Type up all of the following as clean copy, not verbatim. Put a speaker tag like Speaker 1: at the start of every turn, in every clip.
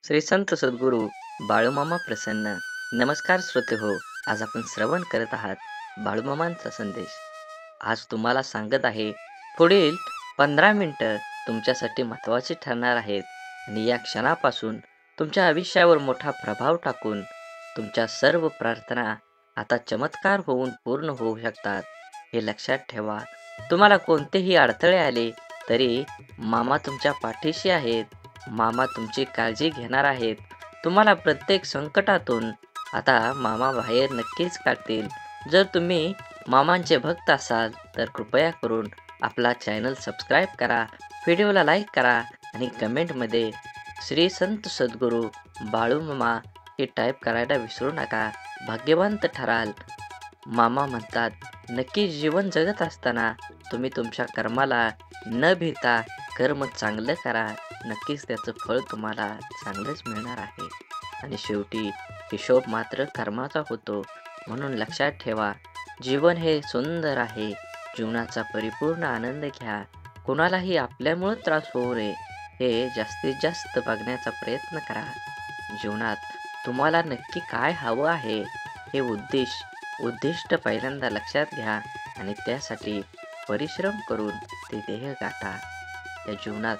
Speaker 1: श्री संत सद्गुरू बाळूमामा प्रसन्न. नमस्कार श्रोते हो. आज आपण श्रवण करत आहात बाळूमामांचा संदेश. आज तुम्हाला सांगत आहे, पुढील 15 मिनिटं तुमच्यासाठी महत्त्वाची ठरणार आहेत आणि या क्षणापासून तुमच्या आयुष्यावर मोठा प्रभाव टाकून तुमच्या सर्व प्रार्थना आता चमत्कार होऊन पूर्ण होऊ शकतात. हे लक्षात ठेवा. तुम्हाला कोणतेही अडथळे आले तरी मामा तुमच्या पाठीशी आहेत. मामा तुमची काळजी घेणार आहेत. तुम्हाला प्रत्येक संकटातून आता मामा बाहेर नक्कीच काढतील. जर तुम्ही मामांचे भक्त असाल तर कृपया करून आपला चॅनल सबस्क्राईब करा, व्हिडिओला लाईक करा आणि कमेंटमध्ये श्री संत सद्गुरू बाळूमामा हे टाईप करायला विसरू नका. भाग्यवंत ठराल. मामा म्हणतात, नक्कीच जीवन जगत असताना तुम्ही तुमच्या कर्माला न भिता कर्म चांगलं करा. नक्कीच त्याचं फळ तुम्हाला चांगलंच मिळणार आहे. आणि शेवटी हिशोब मात्र कर्माचा होतो. म्हणून लक्षात ठेवा, जीवन हे सुंदर आहे. जीवनाचा परिपूर्ण आनंद घ्या. कोणालाही आपल्यामुळं त्रास होऊ नये हे जास्तीत जास्त बघण्याचा प्रयत्न करा. जीवनात तुम्हाला नक्की काय हवं आहे हे उद्दिष्ट पहिल्यांदा लक्षात घ्या आणि त्यासाठी परिश्रम करून ते ध्येय गाठा. या जीवनात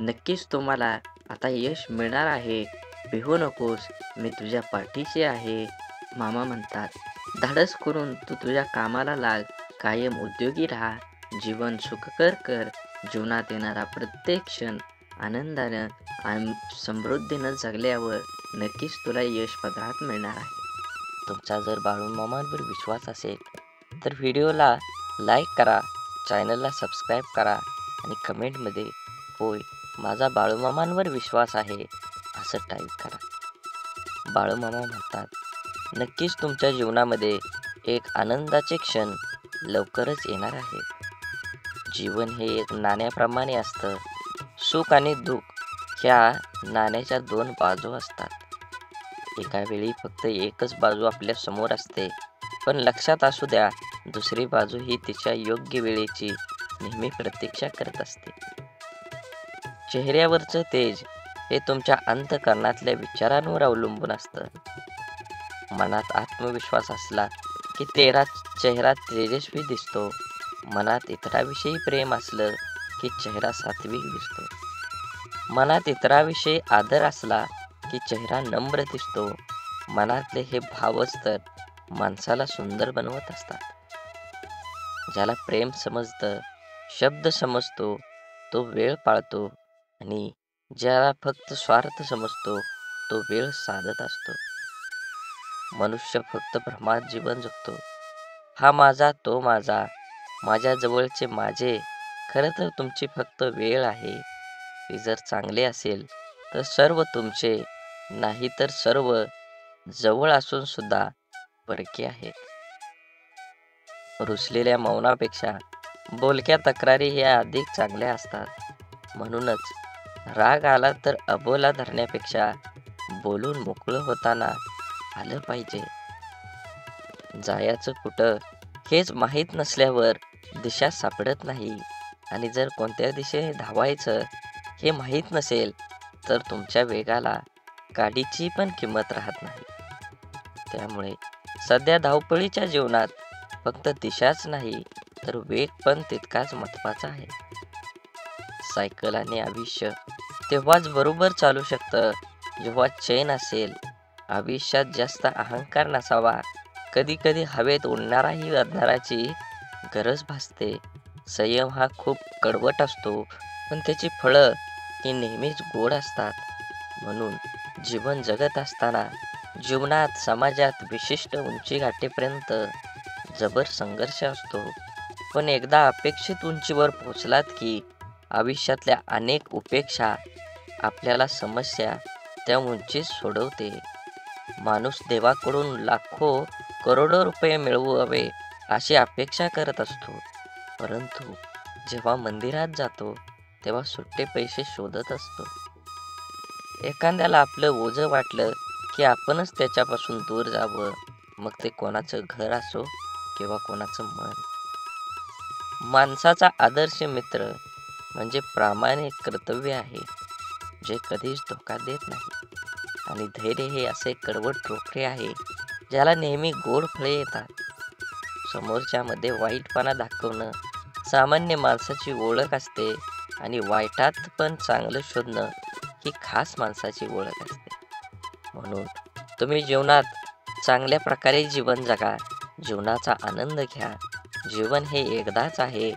Speaker 1: नक्कीच तुम्हाला आता यश मिळणार आहे. भिवू नकोस, मी तुझ्या पाठीशी आहे. मामा म्हणतात, धाडस करून तू तुझ्या कामाला लाग. कायम उद्योगी राहा. जीवन सुखकर कर. जीवनात येणारा प्रत्येक क्षण आनंदानं आणि समृद्धीनं जगल्यावर नक्कीच तुला यश पदरात मिळणार आहे. तुमचा जर बाळूमामांवर विश्वास असेल तर व्हिडिओला लाईक करा, चॅनलला सबस्क्राईब करा आणि कमेंटमध्ये होय, माझा बाळूमामांवर विश्वास आहे असं टाईप करा. बाळूमामा म्हणतात, नक्कीच तुमच्या जीवनामध्ये एक आनंदाचे क्षण लवकरच येणार आहेत. जीवन हे एक नाण्याप्रमाणे असतं. सुख आणि दुःख ह्या नाण्याच्या दोन बाजू असतात. एका वेळी फक्त एकच बाजू आपल्या समोर असते, पण लक्षात असू द्या, दुसरी बाजू ही तिच्या योग्य वेळेची नेहमी प्रतीक्षा करत असते. चेहऱ्यावरचं तेज हे तुमच्या अंतःकरणातल्या विचारांवर अवलंबून असतं. मनात आत्मविश्वास असला की चेहरा तेजस्वी दिसतो. मनात इतराविषयी प्रेम असलं की चेहरा सात्विक दिसतो. मनात इतराविषयी आदर असला की चेहरा नम्र दिसतो. मनातले हे भावच तर माणसाला सुंदर बनवत असतात. ज्याला प्रेम समजतं, शब्द समजतो, तो वेळ पाळतो आणि ज्याला फक्त स्वार्थ समजतो, तो वेळ साधत असतो. मनुष्य फक्त भ्रमात जीवन जगतो. हा माझा, तो माझा, माझ्या जवळचे माझे. खरं तर तुमची फक्त वेळ आहे. ती जर चांगली असेल तर सर्व तुमचे, नाही तर सर्व जवळ असून सुद्धा परके आहेत. रुसलेल्या मौनापेक्षा बोलक्या तक्रारी ह्या अधिक चांगल्या असतात. म्हणूनच राग आला तर अबोला धरण्यापेक्षा बोलून मोकळं होताना आलं पाहिजे. जायचं कुठं हेच माहीत नसल्यावर दिशा सापडत नाही आणि जर कोणत्या दिशेने धावायचं हे माहीत नसेल तर तुमच्या वेगाला गाडीची पण किंमत राहत नाही. त्यामुळे सध्या धावपळीच्या जीवनात फक्त दिशाच नाही तर वेग पण तितकाच महत्त्वाचा आहे. सायकल आणि आयुष्य तेव्हाच बरोबर चालू शकतं जेव्हा चैन असेल. आयुष्यात जास्त अहंकार नसावा. कधी कधी हवेत उडणाराही अंधाराची गरज भासते. संयम हा खूप कडवट असतो, पण त्याची फळं ही नेहमीच गोड असतात. म्हणून जीवन जगत असताना जीवनात, समाजात विशिष्ट उंची गाठेपर्यंत जबर संघर्ष असतो. पण एकदा अपेक्षित उंचीवर पोहोचलात की आयुष्यातल्या अनेक उपेक्षा आपल्याला समस्या त्या उंचीत सोडवते. माणूस देवाकडून लाखो करोडो रुपये मिळवावे अशी अपेक्षा करत असतो, परंतु जेव्हा मंदिरात जातो तेव्हा सुट्टे पैसे शोधत असतो. एखाद्याला आपलं ओझं वाटलं की आपणच त्याच्यापासून दूर जावं, मग ते कोणाचं घर असो किंवा कोणाचं मन. माणसाचा आदर्श मित्र म्हणजे प्रामाणिक कर्तव्य आहे. जे कधीच धोका देत नाही. आणि धैर्य हे असे कडवट रोखणे आहे ज्याला नेहमी गोड फळे येतात. समोरच्यामध्ये वाईटपणा दाखवणं सामान्य माणसाची ओळख असते आणि वाईटात पण चांगलं शोधणं ही खास माणसाची ओळख असते. म्हणून तुम्ही जीवनात चांगल्या प्रकारे जीवन जगा, जीवनाचा आनंद घ्या. जीवन हे एकदाच आहे.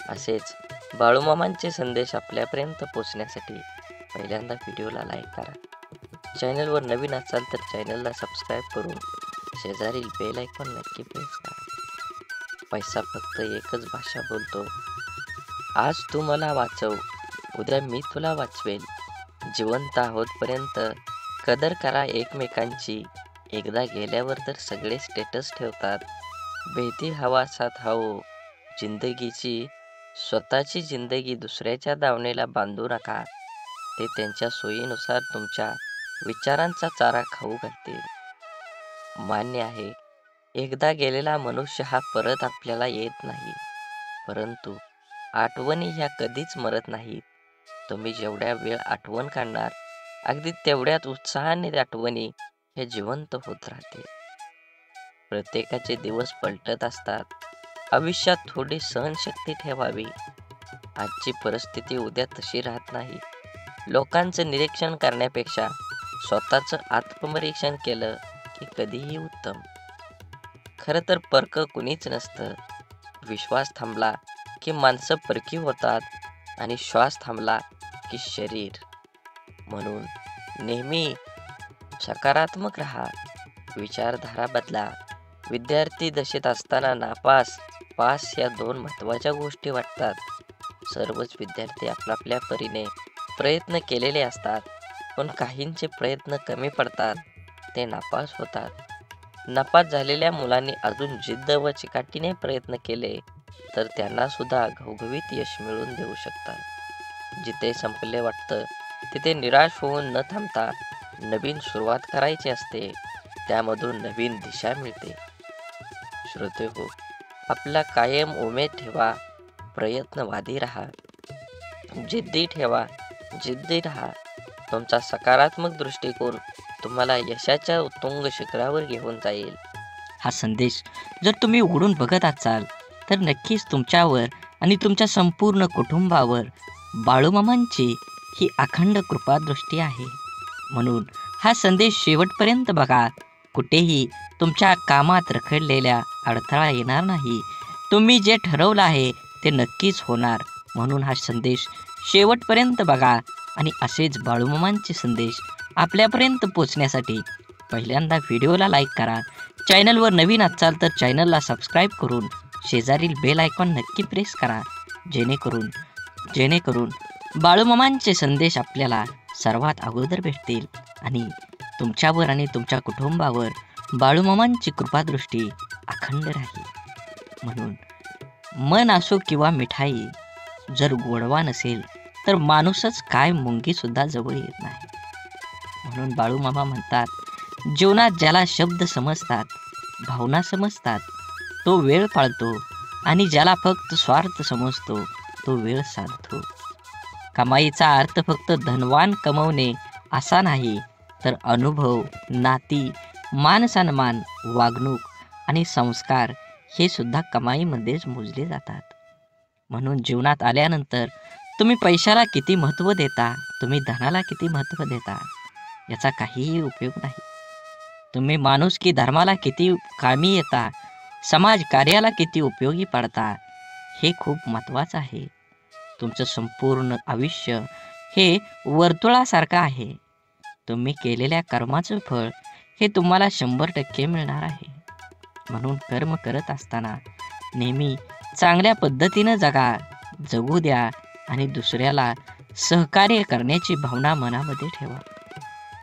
Speaker 1: असेच बाळूमामांचे संदेश आपल्यापर्यंत पोचण्यासाठी पहिल्यांदा व्हिडिओला लाईक करा. चॅनलवर नवीन असाल तर चॅनलला सबस्क्राईब करून शेजारील बेल आयकॉन नक्की प्रेस करा. पैसा फक्त एकच भाषा बोलतो. आज तू मला वाचव, उद्या मी तुला वाचवेल. जिवंत आहोतपर्यंत कदर करा एकमेकांची. एकदा गेल्यावर तर सगळे स्टेटस ठेवतात. बेहती हवा साथ हाओ. जिंदगीची स्वतःची जिंदगी दुसऱ्याच्या दावणीला बांधू नका. ते त्यांच्या सोयीनुसार तुमच्या विचारांचा चारा खाऊ घालतील. मान्य आहे, एकदा गेलेला मनुष्य हा परत आपल्याला येत नाही, परंतु आठवणी ह्या कधीच मरत नाहीत. तुम्ही जेवढ्या वेळ आठवण काढणार, अगदी तेवढ्याच उत्साहाने आठवणी हे जिवंत होत राहतील. प्रत्येकाचे दिवस पलटत असतात. आयुष्यात थोडी सहनशक्ती ठेवावी. आजची परिस्थिती उद्या तशी राहत नाही. लोकांचं निरीक्षण करण्यापेक्षा स्वतःचं आत्मपरीक्षण केलं की कधीही उत्तम. खरं तर परक कुणीच नसतं. विश्वास थांबला की माणसं परकी होतात आणि श्वास थांबला की शरीर. म्हणून नेहमी सकारात्मक राहा. विचारधारा बदला. विद्यार्थी दशेत असताना नापास, पास या दोन महत्त्वाच्या गोष्टी वाटतात. सर्वच विद्यार्थी आपल्या परीने प्रयत्न केलेले असतात, पण काहींचे प्रयत्न कमी पडतात, ते नापास होतात. नापास झालेल्या मुलांनी अजून जिद्द व चिकाटीने प्रयत्न केले तर त्यांना सुद्धा घवघवीत यश मिळवून देऊ शकतात. जिथे संपले वाटतं तिथे निराश होऊन न थांबता नवीन सुरुवात करायची असते. त्यामधून नवीन दिशा मिळते. श्रोतेहो, आपला कायम उमेद ठेवा. प्रयत्नवादी राहा. जिद्दी ठेवा. जिद्दी राहा. तुमचा सकारात्मक दृष्टिकोन तुम्हाला यशाच्या उत्तुंग शिखरावर घेऊन जाईल.
Speaker 2: हा संदेश जर तुम्ही उघडून बघत असाल तर नक्कीच तुमच्यावर आणि तुमच्या संपूर्ण कुटुंबावर बाळूमामांची ही अखंड कृपादृष्टी आहे. म्हणून हा संदेश शेवटपर्यंत बघा. कुठेही तुमच्या कामात रखडलेल्या अडथळा येणार नाही. तुम्ही जे ठरवलं आहे ते नक्कीच होणार. म्हणून हा संदेश शेवटपर्यंत बघा आणि असेच बाळूमामांचे संदेश आपल्यापर्यंत पोचण्यासाठी पहिल्यांदा व्हिडिओला लाईक करा. चॅनलवर नवीन असाल तर चॅनलला सबस्क्राईब करून शेजारील बेल आयकॉन नक्की प्रेस करा. जेणेकरून बाळूमामांचे संदेश आपल्याला सर्वात अगोदर भेटतील आणि तुमच्यावर आणि तुमच्या कुटुंबावर बाळूमामांची कृपादृष्टी अखंड राहील. म्हणून मन असो किंवा मिठाई, जर गोडवा नसेल तर माणूसच काय मुंगीसुद्धा जवळ येत नाही. म्हणून बाळूमामा म्हणतात, जीवनात ज्याला शब्द समजतात, भावना समजतात, तो वेळ पाळतो आणि ज्याला फक्त स्वार्थ समजतो तो वेळ साधतो. कमाईचा अर्थ फक्त धनवान कमवणे असा नाही, तर अनुभव, नाती, मान सन्मान, वागणूक आणि संस्कार हे सुद्धा कमाईमध्येच मोजले जातात. म्हणून जीवनात आल्यानंतर तुम्ही पैशाला किती महत्त्व देता, तुम्ही धनाला किती महत्त्व देता, याचा काहीही उपयोग नाही. तुम्ही माणुसकी धर्माला किती कामी येता, समाज कार्याला किती उपयोगी पडता, हे खूप महत्त्वाचं आहे. तुमचं संपूर्ण आयुष्य हे वर्तुळासारखं आहे. तुम्ही केलेल्या कर्माचं फळ हे तुम्हाला 100% मिळणार आहे. म्हणून कर्म करत असताना नेहमी चांगल्या पद्धतीनं जगू द्या आणि दुसऱ्याला सहकार्य करण्याची भावना मनामध्ये ठेवा.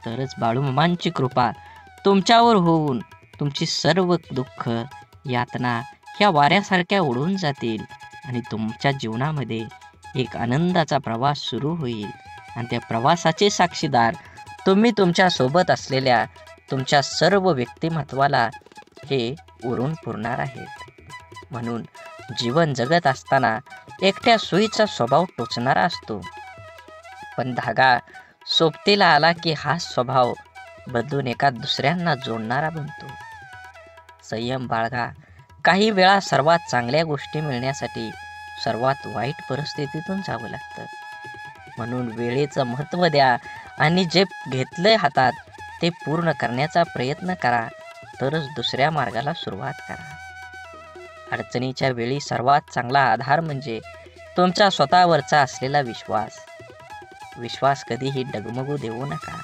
Speaker 2: तरच बाळूमामांची कृपा तुमच्यावर होऊन तुमची सर्व दुःख, यातना ह्या वाऱ्यासारख्या उडून जातील आणि तुमच्या जीवनामध्ये एक आनंदाचा प्रवास सुरू होईल. आणि त्या प्रवासाचे साक्षीदार तुम्ही तुमच्या सोबत असलेल्या तुमच्या सर्व व्यक्तिमत्वाला हे उरून पुरणार आहेत. म्हणून जीवन जगत असताना एकट्या सुईचा स्वभाव टोचणारा असतो, पण धागा सोबतीला आला की हा स्वभाव बदलून एका दुसऱ्यांना जोडणारा बनतो. संयम बाळगा. काही वेळा सर्वात चांगल्या गोष्टी मिळण्यासाठी सर्वात वाईट परिस्थितीतून जावं लागतं. म्हणून वेळेचं महत्त्व द्या आणि जे घेतलंय हातात ते पूर्ण करण्याचा प्रयत्न करा, तरच दुसऱ्या मार्गाला सुरुवात करा. अडचणीच्या वेळी सर्वात चांगला आधार म्हणजे तुमचा स्वतःवरचा असलेला विश्वास. विश्वास कधीही डगमगू देऊ नका.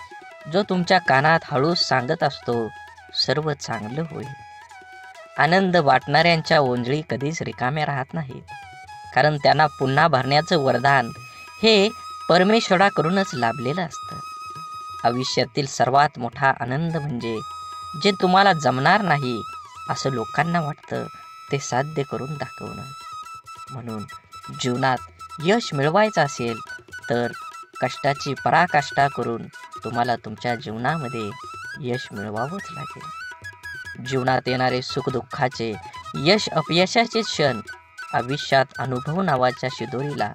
Speaker 2: जो तुमच्या कानात हळूच सांगत असतो, सर्व चांगलं होईल. आनंद वाटणाऱ्यांच्या ओंजळी कधीच रिकाम्या राहत नाहीत, कारण त्यांना पुन्हा भरण्याचं वरदान हे परमेश्वराकडूनच लाभलेलं असतं. आयुष्यातील सर्वात मोठा आनंद म्हणजे जे तुम्हाला जमणार नाही असं लोकांना वाटतं ते साध्य करून दाखवणं. म्हणून जीवनात यश मिळवायचं असेल तर कष्टाची पराकाष्ठा करून तुम्हाला तुमच्या जीवनामध्ये यश मिळवावंच लागेल. जीवनात येणारे सुखदुःखाचे, यश अपयशाचे क्षण आयुष्यात अनुभव नावाच्या शिदोरीला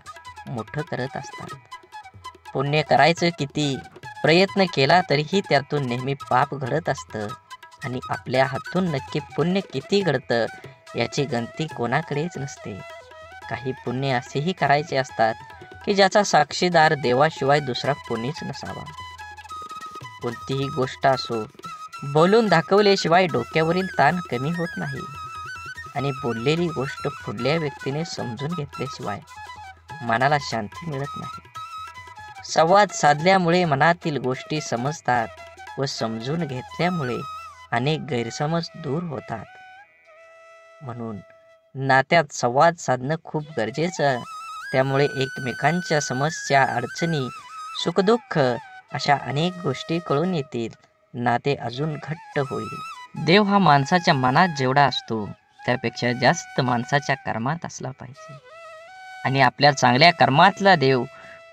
Speaker 2: मोठं करत असतात. पुण्य करायचं किती प्रयत्न केला तरीही त्यातून नेहमी पाप घडत असतं आणि आपल्या हातून नक्की पुण्य किती घडतं याची गणती कोणाकडेच नसते. काही पुण्य असेही करायचे असतात की ज्याचा साक्षीदार देवाशिवाय दुसरा कोणीच नसावा. कोणतीही गोष्ट असो, बोलून दाखवल्याशिवाय डोक्यावरील ताण कमी होत नाही आणि बोललेली गोष्ट पुढल्या व्यक्तीने समजून घेतल्याशिवाय मनाला शांती मिळत नाही. संवाद साधल्यामुळे मनातील गोष्टी समजतात व समजून घेतल्यामुळे अनेक गैरसमज दूर होतात. म्हणून नात्यात संवाद साधणं खूप गरजेचं. त्यामुळे एकमेकांच्या समस्या, अडचणी, सुखदुःख अशा अनेक गोष्टी कळून येतील. नाते अजून घट्ट होईल. देव हा माणसाच्या मनात जेवढा असतो त्यापेक्षा जास्त माणसाच्या कर्मात असला पाहिजे. आणि आपल्या चांगल्या कर्मातला देव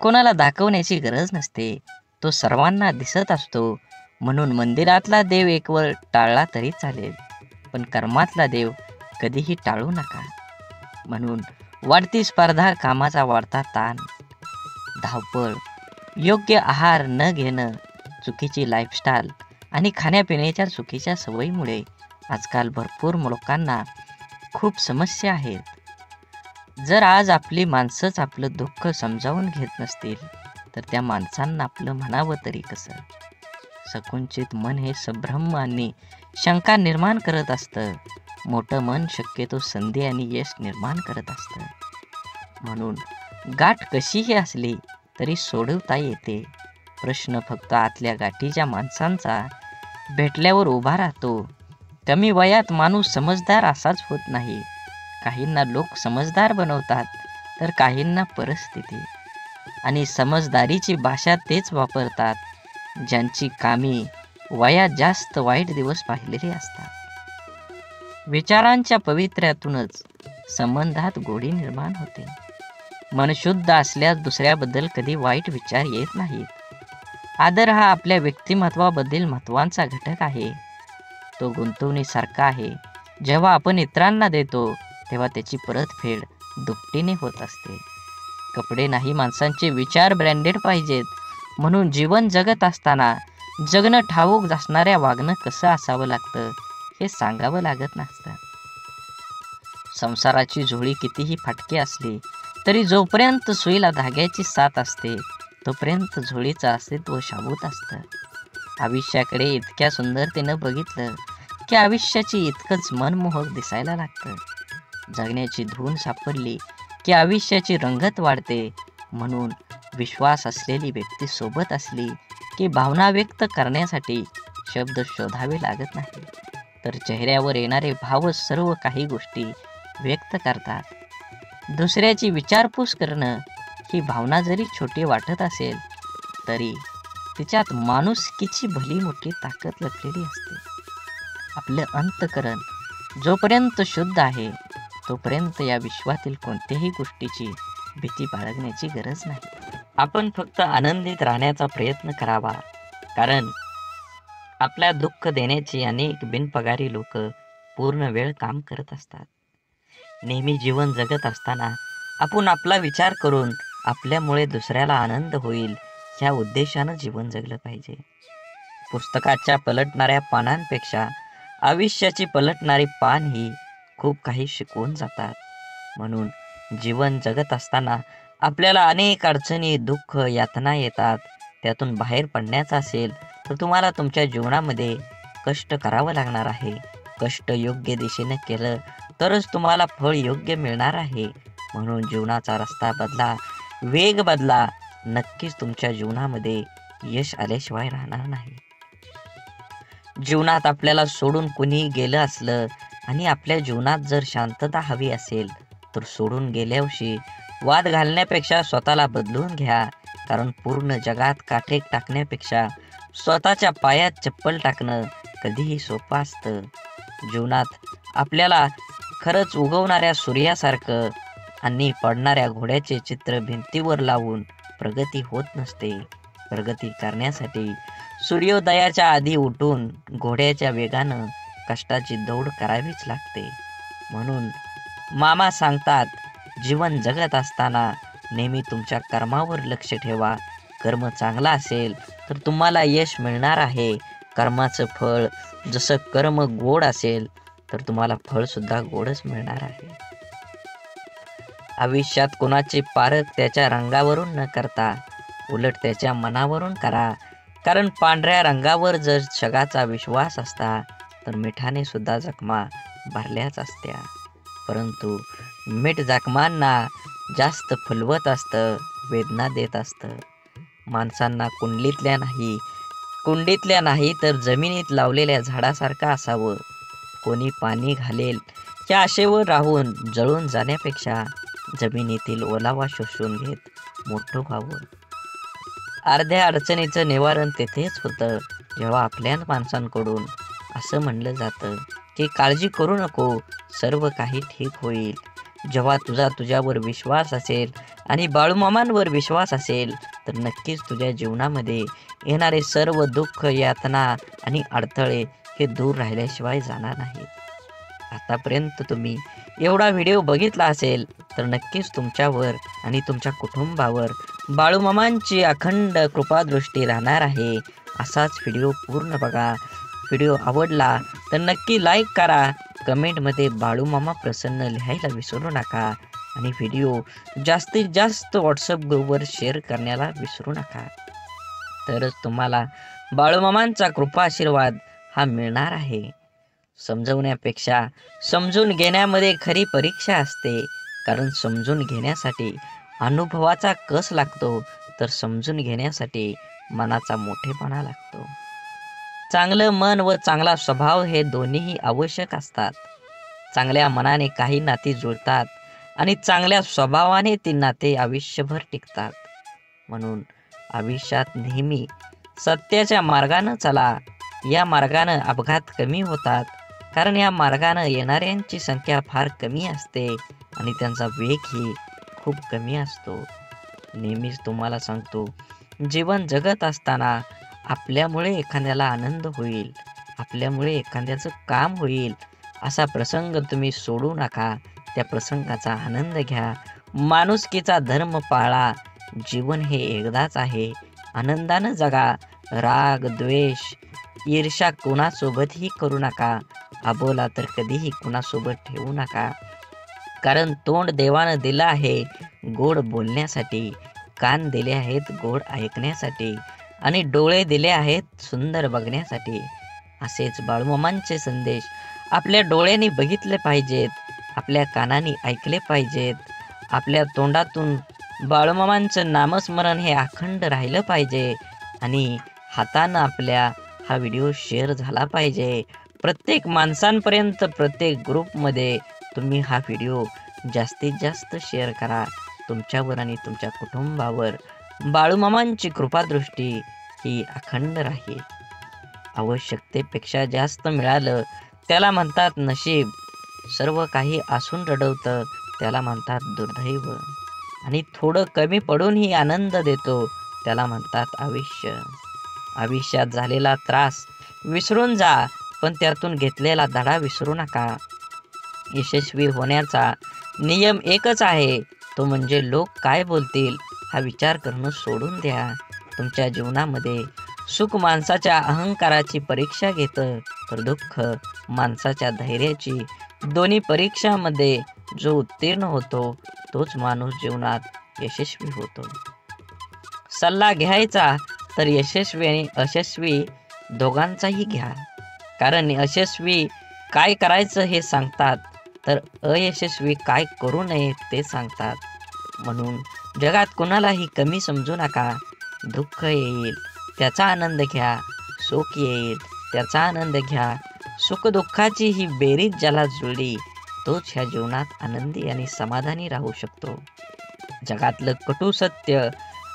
Speaker 2: कोणाला दाखवण्याची गरज नसते, तो सर्वांना दिसत असतो. म्हणून मंदिरातला देव एक वेळ टाळला तरी चालेल, पण कर्मातला देव कधीही टाळू नका. म्हणून वाढती स्पर्धा, कामाचा वाढता ताण, धावपळ, योग्य आहार न घेणं, चुकीची लाईफस्टाईल आणि खाण्यापिण्याच्या चुकीच्या सवयीमुळे आजकाल भरपूर लोकांना खूप समस्या आहेत. जर आज आपली माणसंच आपलं दुःख समजावून घेत नसतील तर त्या माणसांना आपलं म्हणावं तरी कसं? संकुचित मन हे संभ्रम आणि शंका निर्माण करत असतं. मोठं मन शक्यतो संधी आणि यश निर्माण करत असतं. म्हणून गाठ कशीही असली तरी सोडवता येते. प्रश्न फक्त आतल्या गाठीच्या माणसांचा भेटल्यावर उभा राहतो. कमी वयात माणूस समजदार असाच होत नाही. काहींना लोक समजदार बनवतात तर काहींना परिस्थिती. आणि समजदारीची भाषा तेच वापरतात ज्यांची कामी वयात जास्त वाईट दिवस पाहिलेले असतात. विचारांच्या पवित्र्यातूनच संबंधात गोडी निर्माण होते. मन शुद्ध असल्यास दुसऱ्याबद्दल कधी वाईट विचार येत नाहीत. आदर हा आपल्या व्यक्तिमत्वाबद्दल महत्त्वाचा घटक आहे. तो गुंतवणुकीसारखा आहे. जेव्हा आपण इतरांना देतो तेव्हा त्याची परतफेड दुपटीने होत असते. कपडे नाही, माणसांचे विचार ब्रँडेड पाहिजेत. म्हणून जीवन जगत असताना जगणं ठाऊक असणाऱ्या वागणं कसं असावं लागतं हे सांगावं लागत नसतं. संसाराची झोळी कितीही फाटकी असली तरी जोपर्यंत सुईला धाग्याची साथ असते तोपर्यंत झोळीचं अस्तित्व शाबूत असतं. आयुष्याकडे इतक्या सुंदरतेनं बघितलं की आयुष्याची इतकंच मनमोहक दिसायला लागतं. जगण्याची धून सापडली की आयुष्याची रंगत वाढते. म्हणून विश्वास असलेली व्यक्ती सोबत असली की भावना व्यक्त करण्यासाठी शब्द शोधावे लागत नाही, तर चेहऱ्यावर येणारे भावच सर्व काही गोष्टी व्यक्त करतात. दुसऱ्याची विचारपूस करणं ही भावना जरी छोटी वाटत असेल तरी तिच्यात माणुसकीची भली मोठी ताकद लपलेली असते. आपलं अंतःकरण जोपर्यंत शुद्ध आहे तोपर्यंत या विश्वातील कोणत्याही गोष्टीची भीती बाळगण्याची गरज नाही. आपण फक्त आनंदित राहण्याचा प्रयत्न करावा, कारण आपल्या दुःख देण्याची अनेक बिनपगारी लोक पूर्ण वेळ काम करत असतात. नेहमी जीवन जगत असताना आपण आपला विचार करून आपल्यामुळे दुसऱ्याला आनंद होईल, ह्या उद्देशानं जीवन जगलं पाहिजे. पुस्तकाच्या पलटणाऱ्या पानांपेक्षा आयुष्याची पलटणारी पान ही खूप काही शिकवून जातात. म्हणून जीवन जगत असताना आपल्याला अनेक अडचणी, दुःख, यातना येतात. त्यातून बाहेर पडण्याचं असेल तर तुम्हाला तुमच्या जीवनामध्ये कष्ट करावं लागणार आहे. कष्ट योग्य दिशेने केलं तरच तुम्हाला फळ योग्य मिळणार आहे. म्हणून जीवनाचा रस्ता बदला, वेग बदला. नक्कीच तुमच्या जीवनामध्ये यश आल्याशिवाय राहणार नाही. जीवनात आपल्याला सोडून कुणी गेलं असलं आणि आपल्या जीवनात जर शांतता हवी असेल तर सोडून गेल्यावर्षी वाद घालण्यापेक्षा स्वतःला बदलून घ्या. कारण पूर्ण जगात काठे टाकण्यापेक्षा स्वतःच्या पायात चप्पल टाकणं कधीही सोपं असतं. जीवनात आपल्याला खरंच उगवणाऱ्या सूर्यासारखं आणि पडणाऱ्या घोड्याचे चित्र भिंतीवर लावून प्रगती होत नसते. प्रगती करण्यासाठी सूर्योदयाच्या आधी उठून घोड्याच्या वेगानं कष्टाची दौड करावीच लागते. म्हणून मामा सांगतात, जीवन जगत असताना नेहमी तुमच्या कर्मावर लक्ष ठेवा. कर्म चांगला असेल तर तुम्हाला यश मिळणार आहे. कर्माचं फळ जसं कर्म गोड असेल तर तुम्हाला फळ सुद्धा गोडच मिळणार आहे. आयुष्यात कोणाची पारख त्याच्या रंगावरून न करता उलट त्याच्या मनावरून करा. कारण पांढऱ्या रंगावर जर जगाचा विश्वास असता तर मिठाने सुद्धा जखमा भरल्याच असत्या. परंतु मीठ जखमांना जास्त फुलवत असतं, वेदना देत असतं. माणसांना कुंडीतल्या नाही तर जमिनीत लावलेल्या झाडासारखं असावं. कोणी पाणी घालेल या आशेवर राहून जळून जाण्यापेक्षा जमिनीतील ओलावा शोषून घेत मोठं व्हावं. अर्ध्या अडचणीचं निवारण तेथेच होतं जेव्हा आपल्या माणसांकडून असं म्हणलं जातं की काळजी करू नको, सर्व काही ठीक होईल. जेव्हा तुझ्यावर विश्वास असेल आणि बाळूमामांवर विश्वास असेल तर नक्कीच तुझ्या जीवनामध्ये येणारे सर्व दुःख, यातना आणि अडथळे हे दूर राहिल्याशिवाय जाणार नाहीत. आतापर्यंत तुम्ही एवढा व्हिडिओ बघितला असेल तर नक्कीच तुमच्यावर आणि तुमच्या कुटुंबावर बाळूमामांची अखंड कृपादृष्टी राहणार आहे. असाच व्हिडिओ पूर्ण बघा. व्हिडिओ आवडला तर नक्की लाईक करा. कमेंटमध्ये बाळूमामा प्रसन्न लिहायला विसरू नका आणि व्हिडिओ जास्तीत जास्त व्हॉट्सअप ग्रुपवर शेअर करण्याला विसरू नका. तरच तुम्हाला बाळूमामांचा कृपा आशीर्वाद हा मिळणार आहे. समजवण्यापेक्षा समजून घेण्यामध्ये खरी परीक्षा असते. कारण समजून घेण्यासाठी अनुभवाचा कस लागतो तर समजून घेण्यासाठी मनाचा मोठेपणा लागतो. चांगलं मन व चांगला स्वभाव हे दोन्हीही आवश्यक असतात. चांगल्या मनाने काही नाती जुळतात आणि चांगल्या स्वभावाने ती नाते आयुष्यभर टिकतात. म्हणून आयुष्यात नेहमी सत्याच्या मार्गानं चला. या मार्गानं अपघात कमी होतात. कारण या मार्गानं येणाऱ्यांची संख्या फार कमी असते आणि त्यांचा वेगही खूप कमी असतो. नेहमीच तुम्हाला सांगतो, जीवन जगत असताना आपल्यामुळे एखाद्याला आनंद होईल, आपल्यामुळे एखाद्याचं काम होईल असा प्रसंग तुम्ही सोडू नका. त्या प्रसंगाचा आनंद घ्या. माणुसकीचा धर्म पाळा. जीवन हे एकदाच आहे. आनंदानं जगा. राग, द्वेष, ईर्ष्या कुणासोबतही करू नका. अबोला तर कधीही कुणासोबत ठेवू नका. कारण तोंड देवानं दिलं आहे गोड बोलण्यासाठी, कान दिले आहेत गोड ऐकण्यासाठी आणि डोळे दिले आहेत सुंदर बघण्यासाठी. असेच बाळूमामांचे संदेश आपल्या डोळ्यांनी बघितले पाहिजेत, आपल्या कानांनी ऐकले पाहिजेत. आपल्या तोंडातून बाळूमामांचं नामस्मरण हे अखंड राहिलं पाहिजे आणि हातानं आपल्या हा व्हिडिओ शेअर झाला पाहिजे. प्रत्येक माणसांपर्यंत, प्रत्येक ग्रुपमध्ये तुम्ही हा व्हिडिओ जास्तीत जास्त शेअर करा. तुमच्यावर आणि तुमच्या कुटुंबावर बाळूमामांची कृपादृष्टी ही अखंड राहील. आवश्यकतेपेक्षा जास्त मिळालं त्याला म्हणतात नशीब. सर्व काही असून रडवतं त्याला म्हणतात दुर्दैव. आणि थोडं कमी पडूनही आनंद देतो त्याला म्हणतात आयुष्य. आयुष्यात झालेला त्रास विसरून जा, पण त्यातून घेतलेला धडा विसरू नका. यशस्वी होण्याचा नियम एकच आहे, तो म्हणजे लोक काय बोलतील हा विचार करणं सोडून द्या. तुमच्या जीवनामध्ये सुख माणसाच्या अहंकाराची परीक्षा घेतं, तर दुःख माणसाच्या धैर्याची. दोन्ही परीक्षामध्ये जो उत्तीर्ण होतो तोच माणूस जीवनात यशस्वी होतो. सल्ला घ्यायचा तर यशस्वी आणि अयशस्वी दोघांचाही घ्या. कारण यशस्वी काय करायचं हे सांगतात, तर अयशस्वी काय करू नये ते सांगतात. म्हणून जगात कोणालाही कमी समजू नका. दुःख येईल त्याचा आनंद घ्या, सुख येईल त्याचा आनंद घ्या. सुखदुःखाची ही बेरीज ज्याला जुळली तोच ह्या जीवनात आनंदी आणि समाधानी राहू शकतो. जगातलं कटू सत्य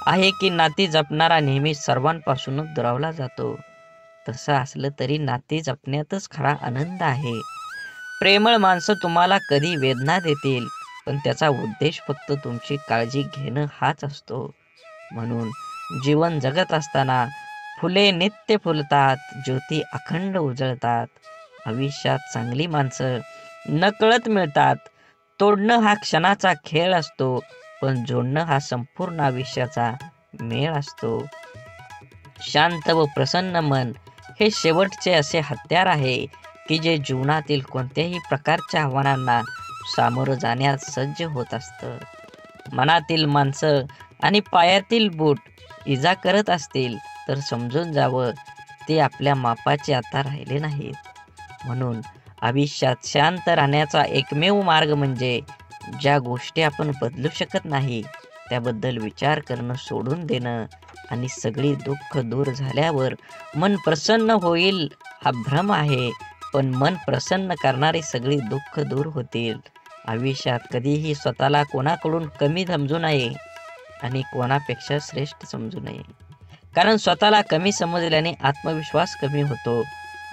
Speaker 2: आहे की नाती जपणारा नेहमी सर्वांपासूनच दुरावला जातो. तसं असलं तरी नाती जपण्यातच खरा आनंद आहे. प्रेमळ माणसं तुम्हाला कधी वेदना देतील, पण त्याचा उद्देश फक्त तुमची काळजी घेणं हाच असतो. म्हणून जीवन जगत असताना फुले नित्य फुलतात, ज्योती अखंड उजळतात. आयुष्यात चांगली माणसं नकळत मिळतात. तोडणं हा क्षणाचा खेळ असतो, पण जोडणं हा संपूर्ण आयुष्याचा मेळ असतो. शांत व प्रसन्न मन हे शेवटचे असे हत्यार आहे की जे जीवनातील कोणत्याही प्रकारच्या आव्हानांना सामोरं जाण्यास सज्ज होत असतं. मनातील माणसं आणि पायातील बूट इजा करत असतील तर समजून जावं ते आपल्या मापाचे आता राहिले नाहीत. म्हणून आयुष्यात शांत राहण्याचा एकमेव मार्ग म्हणजे ज्या गोष्टी आपण बदलू शकत नाही त्याबद्दल विचार करणं सोडून देणं आणि सगळी दुःख दूर झाल्यावर मन प्रसन्न होईल हा भ्रम आहे. पण मन प्रसन्न करणारी सगळी दुःख दूर होतील. आयुष्यात कधीही स्वतःला कोणाकडून कमी समजू नये आणि कोणापेक्षा श्रेष्ठ समजू नये. कारण स्वतःला कमी समजल्याने आत्मविश्वास कमी होतो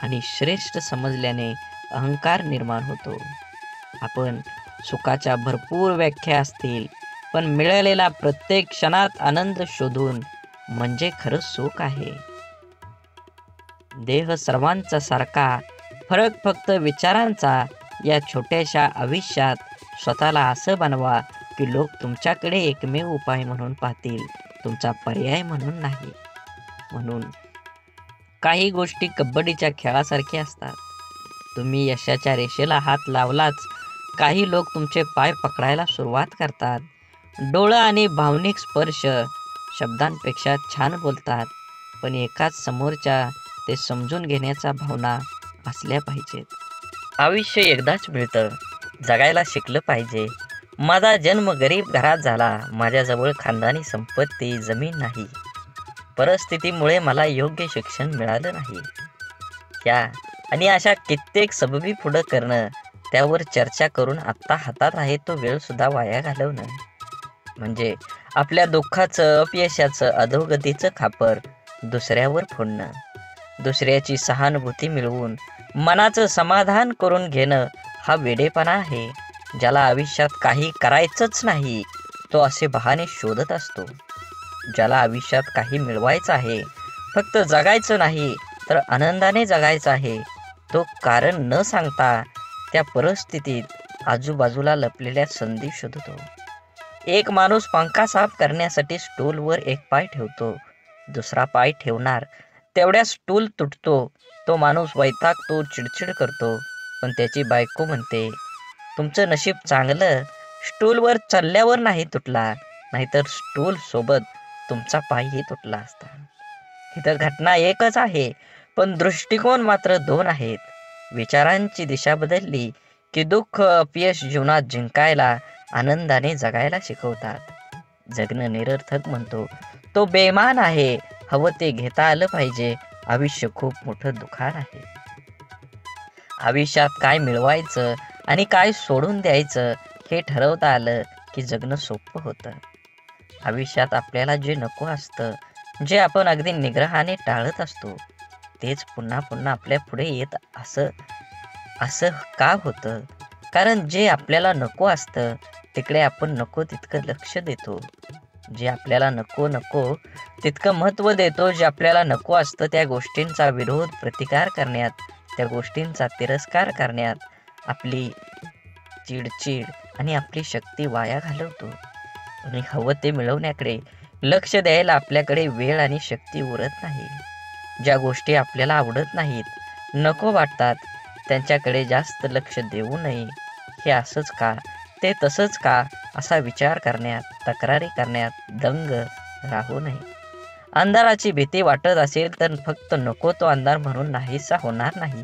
Speaker 2: आणि श्रेष्ठ समजल्याने अहंकार निर्माण होतो. आपण सुखाच्या भरपूर व्याख्या असतील, पण मिळालेला प्रत्येक क्षणात आनंद शोधून म्हणजे खरं सुख आहे. देह सर्वांचा सारखा, फरक फक्त विचारांचा. या छोट्याशा आयुष्यात स्वतःला असं बनवा की लोक तुमच्याकडे एकमेव उपाय म्हणून पाहतील, तुमचा पर्याय म्हणून नाही. म्हणून काही गोष्टी कबड्डीच्या खेळासारख्या असतात. तुम्ही यशाच्या रेषेला हात लावलाच काही लोक तुमचे पाय पकडायला सुरुवात करतात. डोळं आणि भावनिक स्पर्श शब्दांपेक्षा छान बोलतात, पण एकाच समोरच्या ते समजून घेण्याच्या भावना असल्या पाहिजेत. आयुष्य एकदाच मिळतं, जगायला शिकलं पाहिजे. माझा जन्म गरीब घरात झाला, माझ्याजवळ खानदानी संपत्ती जमीन नाही. परिस्थितीमुळे मला योग्य शिक्षण मिळालं नाही. या आणि अशा कित्येक सबबी पुढं करणं, त्यावर चर्चा करून आत्ता हातात आहे तो वेळ सुद्धा वाया घालवणं म्हणजे आपल्या दुःखाचं, अपयशाचं, अधोगतीचं खापर दुसऱ्यावर फोडणं. दुसऱ्याची सहानुभूती मिळवून मनाचं समाधान करून घेणं हा वेडेपणा आहे. ज्याला आयुष्यात काही करायचंच नाही तो असे बहाणे शोधत असतो. ज्याला आयुष्यात काही मिळवायचं आहे, फक्त जगायचं नाही तर आनंदाने जगायचं आहे, तो कारण न सांगता त्या परिस्थितीत आजूबाजूला लपलेल्या संधी शोधतो. एक माणूस पंखा साफ करण्यासाठी स्टूलवर एक पाय ठेवतो. दुसरा पाय ठेवणार तेवढ्या स्टूल तुटतो. तो माणूस वैतागतो, चिडचिड करतो. पण त्याची बायको म्हणते, तुमचं नशीब चांगलं, स्टूलवर चढल्यावर नाही तुटला, नाहीतर स्टूल सोबत तुमचा पायही तुटला असता. इथं घटना एकच आहे, पण दृष्टिकोन मात्र दोन आहेत. विचारांची दिशा बदलली की दुःख, अपयश जीवनात जिंकायला, आनंदाने जगायला शिकवतात. जगणं निरर्थक म्हणतो तो बेमान आहे. हवं ते घेता आलं पाहिजे. आयुष्य खूप मोठं दुकान आहे. आयुष्यात काय मिळवायचं आणि काय सोडून द्यायचं हे ठरवता आलं की जगणं सोपं होतं. आयुष्यात आपल्याला जे नको असतं, जे आपण अगदी निग्रहाने टाळत असतो, तेच पुन्हा पुन्हा आपल्या पुढे येत असं का होतं? कारण जे आपल्याला नको असतं तिकडे आपण नको तितकं लक्ष देतो. जे आपल्याला नको तितकं महत्त्व देतो. जे आपल्याला नको असतं त्या गोष्टींचा विरोध, प्रतिकार करण्यात, त्या गोष्टींचा तिरस्कार करण्यात आपली चिडचिड आणि आपली शक्ती वाया घालवतो आणि हवं ते मिळवण्याकडे लक्ष द्यायला आपल्याकडे वेळ आणि शक्ती उरत नाही. ज्या गोष्टी आपल्याला आवडत नाहीत, नको वाटतात, त्यांच्याकडे जास्त लक्ष देऊ नये. हे असंच का, ते तसंच का असा विचार करण्यात, तक्रारी करण्यात दंग राहू नये. अंधाराची भीती वाटत असेल तर फक्त नको तो अंधार म्हणून नाहीसा होणार नाही.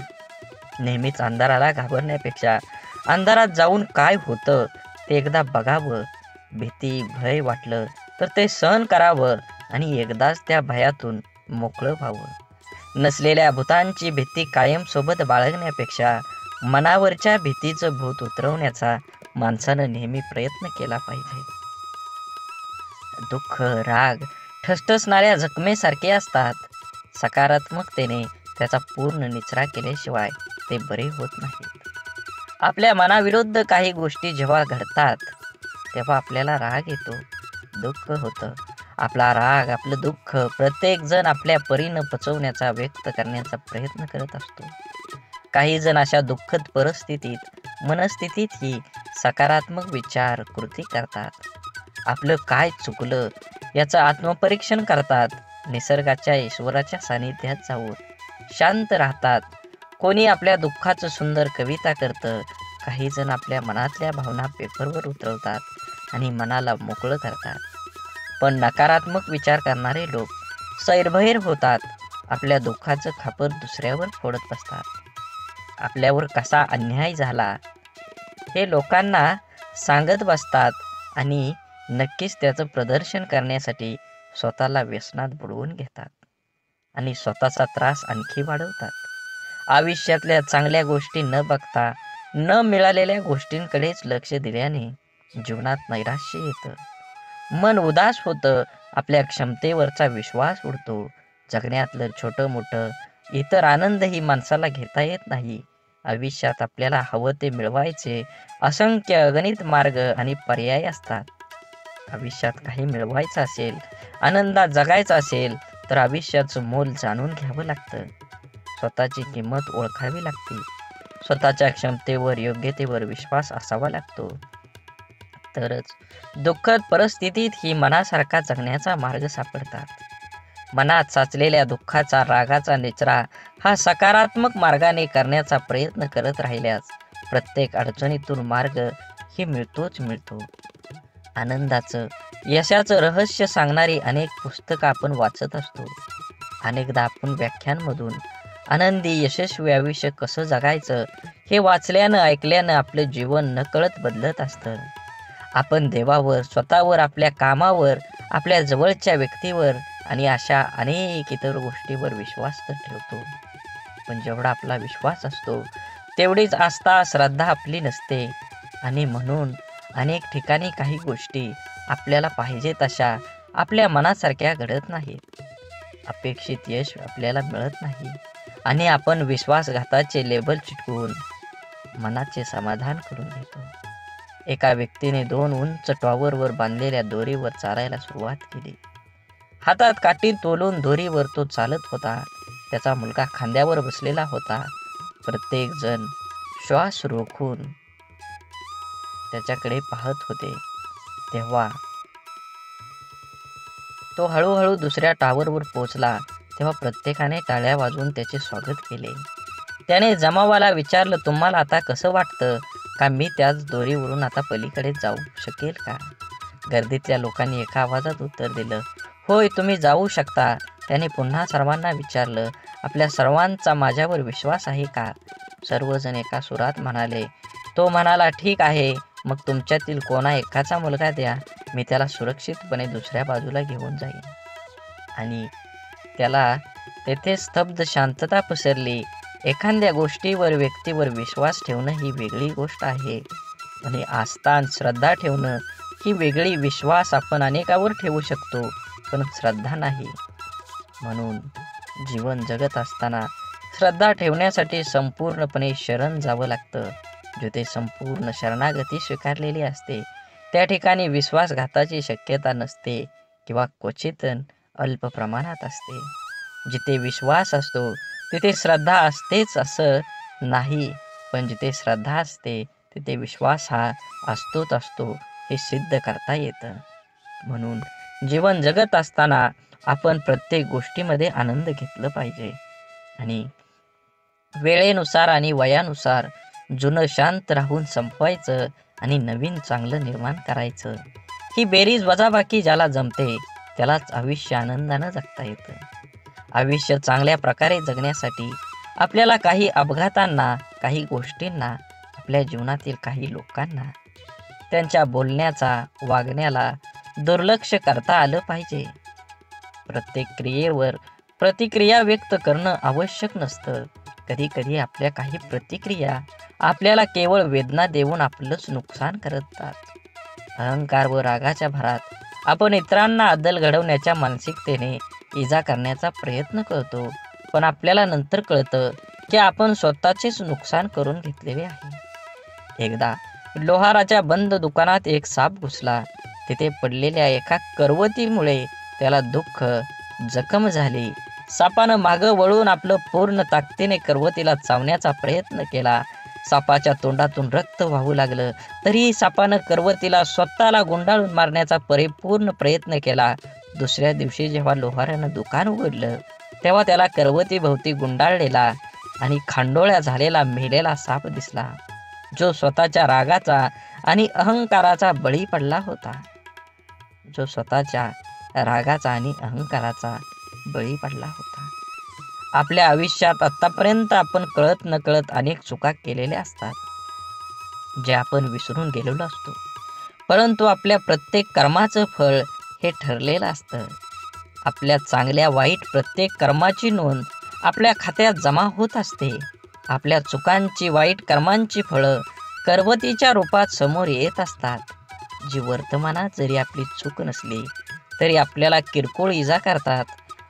Speaker 2: नेहमीच अंधाराला घाबरण्यापेक्षा अंधारात जाऊन काय होतं ते एकदा बघावं. भीती, भय वाटलं तर ते सहन करावं आणि एकदाच त्या भयातून मोकळं व्हावं. नसलेल्या भूतांची भीती कायम सोबत बाळगण्यापेक्षा मनावरच्या भीतीचं भूत उतरवण्याचा माणसानं नेहमी प्रयत्न केला पाहिजे. दुःख, राग ठसठसणाऱ्या जखमेसारखे असतात. सकारात्मकतेने त्याचा पूर्ण निचरा केल्याशिवाय ते बरे होत नाहीत. आपल्या मनाविरुद्ध काही गोष्टी जेव्हा घडतात तेव्हा आपल्याला राग येतो, दुःख होतं. आपला राग, आपलं दुःख प्रत्येक जण आपल्या परीनं पचवण्याचा, व्यक्त करण्याचा प्रयत्न करत असतो. काही जण अशा दुःखद परिस्थितीत, मनस्थितीतही सकारात्मक विचार, कृती करतात. आपलं काय चुकलं याचं आत्मपरीक्षण करतात. निसर्गाच्या, ईश्वराच्या सानिध्यात जाऊन शांत राहतात. कोणी आपल्या दुःखाचं सुंदर कविता करतं. काही जण आपल्या मनातल्या भावना पेपरवर उतरवतात आणि मनाला मोकळं करतात. पण नकारात्मक विचार करणारे लोक सैरभैर होतात. आपल्या दुःखाचं खापर दुसऱ्यावर फोडत बसतात. आपल्यावर कसा अन्याय झाला हे लोकांना सांगत बसतात आणि नक्कीच त्याचं प्रदर्शन करण्यासाठी स्वतःला व्यसनात बुडवून घेतात आणि स्वतःचा त्रास आणखी वाढवतात. आयुष्यातल्या चांगल्या गोष्टी न बघता न मिळालेल्या गोष्टींकडेच लक्ष दिल्याने जीवनात नैराश्य येतं, मन उदास होतं, आपल्या क्षमतेवरचा विश्वास उडतो. जगण्यातलं छोटं मोठं इतर आनंदही माणसाला घेता येत नाही. आयुष्यात आपल्याला हवं ते मिळवायचे असंख्य अगणित मार्ग आणि पर्याय असतात. आयुष्यात काही मिळवायचं असेल, आनंदात जगायचं असेल तर आयुष्याचं मोल जाणून घ्यावं लागतं. स्वतःची किंमत ओळखावी लागते. स्वतःच्या क्षमतेवर, योग्यतेवर विश्वास असावा लागतो. तरच दुःखद परिस्थितीत ही मनासारखा जगण्याचा मार्ग सापडतात. मनात साचलेल्या दुःखाचा, रागाचा निचरा हा सकारात्मक मार्गाने करण्याचा प्रयत्न करत राहिल्यास प्रत्येक अडचणीतून मार्ग ही मिळतोच मिळतो. आनंदाचं, यशाचं रहस्य सांगणारी अनेक पुस्तकं आपण वाचत असतो. अनेकदा आपण व्याख्यानमधून आनंदी, यशस्वी आयुष्य कसं जगायचं हे वाचल्यानं, ऐकल्यानं आपलं जीवन नकळत बदलत असतं. आपण देवावर, स्वतःवर, आपल्या कामावर, आपल्या जवळच्या व्यक्तीवर आणि अशा अनेक इतर गोष्टीवर विश्वास तर ठेवतो. पण जेवढा आपला विश्वास असतो तेवढीच आस्था, श्रद्धा आपली नसते आणि म्हणून अनेक ठिकाणी काही गोष्टी आपल्याला पाहिजे तशा आपल्या मनासारख्या घडत नाहीत. अपेक्षित यश आपल्याला मिळत नाही आणि आपण विश्वासघाताचे लेबल चिटकवून मनाचे समाधान करून घेतो. एका व्यक्तीने 2 उंच टॉवरवर बांधलेल्या दोरीवर चालायला सुरुवात केली. हातात काठी तोलून दोरीवर तो चालत होता. त्याचा मुलगा खांद्यावर बसलेला होता. प्रत्येक जण श्वास रोखून त्याच्याकडे पाहत होते. तेव्हा तो हळूहळू दुसऱ्या टॉवरवर पोहोचला. तेव्हा प्रत्येकाने टाळ्या वाजवून त्याचे स्वागत केले. त्याने जमावाला विचारलं, तुम्हाला आता कसं वाटतं का मी त्याच दोरीवरून आता पलीकडे जाऊ शकेल का? गर्दीतल्या लोकांनी एका आवाजात उत्तर दिलं, होय, तुम्ही जाऊ शकता. त्याने पुन्हा सर्वांना विचारलं, आपल्या सर्वांचा माझ्यावर विश्वास आहे का? सर्वजण एका सुरात म्हणाले. तो म्हणाला, ठीक आहे, मग तुमच्यातील कोणा एकाचा मुलगा द्या, मी त्याला सुरक्षितपणे दुसऱ्या बाजूला घेऊन जाईन. आणि त्याला तेथे स्तब्ध शांतता पसरली. एखाद्या गोष्टीवर, व्यक्तीवर विश्वास ठेवणं ही वेगळी गोष्ट आहे आणि आस्था आणि श्रद्धा ठेवणं ही वेगळी. विश्वास आपण अनेकावर ठेवू शकतो पण श्रद्धा नाही. म्हणून जीवन जगत असताना श्रद्धा ठेवण्यासाठी संपूर्णपणे शरण जावं लागतं. जिथे संपूर्ण शरणागती स्वीकारलेली असते त्या ठिकाणी विश्वासघाताची शक्यता नसते किंवा क्वचित अल्प प्रमाणात असते. जिथे विश्वास असतो तिथे श्रद्धा असतेच असं नाही, पण जिथे श्रद्धा असते तिथे विश्वास हा असतोच असतो हे सिद्ध करता येतं. म्हणून जीवन जगत असताना आपण प्रत्येक गोष्टीमध्ये आनंद घेतला पाहिजे आणि वेळेनुसार आणि वयानुसार जुनं शांत राहून संपवायचं आणि नवीन चांगलं निर्माण करायचं. ही बेरीज वजाबाकी ज्याला जमते त्यालाच आयुष्य आनंदानं जगता येतं. आयुष्य चांगल्या प्रकारे जगण्यासाठी आपल्याला काही अपघातांना, काही गोष्टींना, आपल्या जीवनातील काही लोकांना, त्यांच्या बोलण्याचा, वागण्याला दुर्लक्ष करता आलं पाहिजे. प्रत्येक क्रियेवर प्रतिक्रिया व्यक्त करणं आवश्यक नसतं. कधी कधी आपल्या काही प्रतिक्रिया आपल्याला केवळ वेदना देऊन आपलंच नुकसान करतात. अहंकार व रागाच्या भरात आपण इतरांना अद्दल घडवण्याच्या मानसिकतेने इजा करण्याचा प्रयत्न करतो, पण आपल्याला नंतर कळतं की आपण स्वतःचेच नुकसान करून घेतलेले आहे. एकदा लोहाराच्या बंद दुकानात एक साप घुसला. तिथे पडलेल्या एका करवतीमुळे त्याला दुःख, जखम झाली. सापानं मागं वळून आपलं पूर्ण ताकदीने करवतीला चावण्याचा प्रयत्न केला. सापाच्या तोंडातून रक्त वाहू लागलं. तरीही सापानं करवतीला स्वतःला गुंडाळून मारण्याचा परिपूर्ण प्रयत्न केला. दुसऱ्या दिवशी जेव्हा लोहारानं दुकान उघडलं तेव्हा त्याला करवतीभोवती गुंडाळलेला आणि खांडोळ्या झालेला मेलेला साप दिसला, जो स्वतःच्या रागाचा आणि अहंकाराचा बळी पडला होता. बळी पडला होता. आपल्या आयुष्यात आतापर्यंत आपण कळत नकळत अनेक चुका केलेल्या असतात, जे आपण विसरून गेलेलो असतो. परंतु आपल्या प्रत्येक कर्माचं फळ हे ठरलेलं असतं. आपल्या चांगल्या वाईट प्रत्येक कर्माची नोंद आपल्या खात्यात जमा होत असते. आपल्या चुकांची, वाईट कर्मांची फळं करवतीच्या रूपात समोर येत असतात, जी वर्तमानात जरी आपली चूक नसली तरी आपल्याला किरकोळ इजा करतात.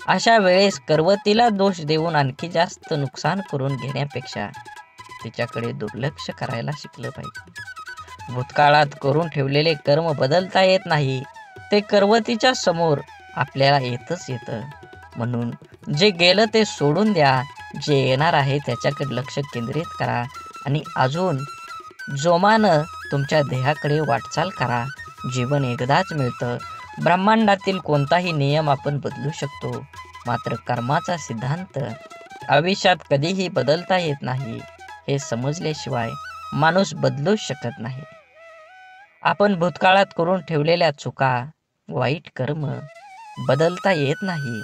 Speaker 2: अशा वेळेस करवतीला दोष देऊन आणखी जास्त नुकसान करून घेण्यापेक्षा तिच्याकडे दुर्लक्ष करायला शिकलं पाहिजे. भूतकाळात करून ठेवलेले कर्म बदलता येत नाही, ते करवतीच्या समोर आपल्याला येतच येतं. म्हणून जे गेलं ते सोडून द्या, जे येणार आहे त्याच्याकडे लक्ष केंद्रित करा आणि अजून जोमानं तुमच्या ध्येयाकडे वाटचाल करा. जीवन एकदाच मिळतं. ब्रह्मांडातील कोणताही नियम आपण बदलू शकतो, मात्र कर्माचा सिद्धांत आयुष्यात कधीही बदलता येत नाही. हे समजल्याशिवाय माणूस बदलूच शकत नाही. आपण भूतकाळात करून ठेवलेल्या चुका, वाईट कर्म बदलता येत नाही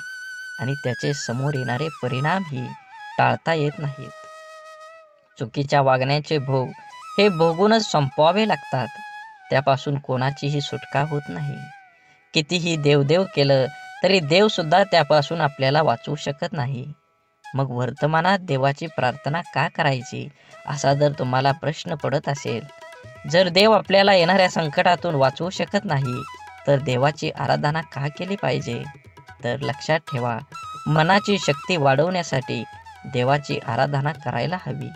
Speaker 2: आणि त्याचे समोर येणारे परिणामही टाळता येत नाहीत. चुकीच्या वागण्याचे भोग हे भोगूनच संपवावे लागतात. त्यापासून कोणाचीही सुटका होत नाही. कितीही देवदेव केलं तरी देवसुद्धा त्यापासून आपल्याला वाचवू शकत नाही. मग वर्तमानात देवाची प्रार्थना का करायची, असा जर तुम्हाला प्रश्न पडत असेल, जर देव आपल्याला येणाऱ्या संकटातून वाचवू शकत नाही तर देवाची आराधना का केली पाहिजे? तर लक्षात ठेवा, मनाची शक्ती वाढवण्यासाठी देवाची आराधना करायला हवी.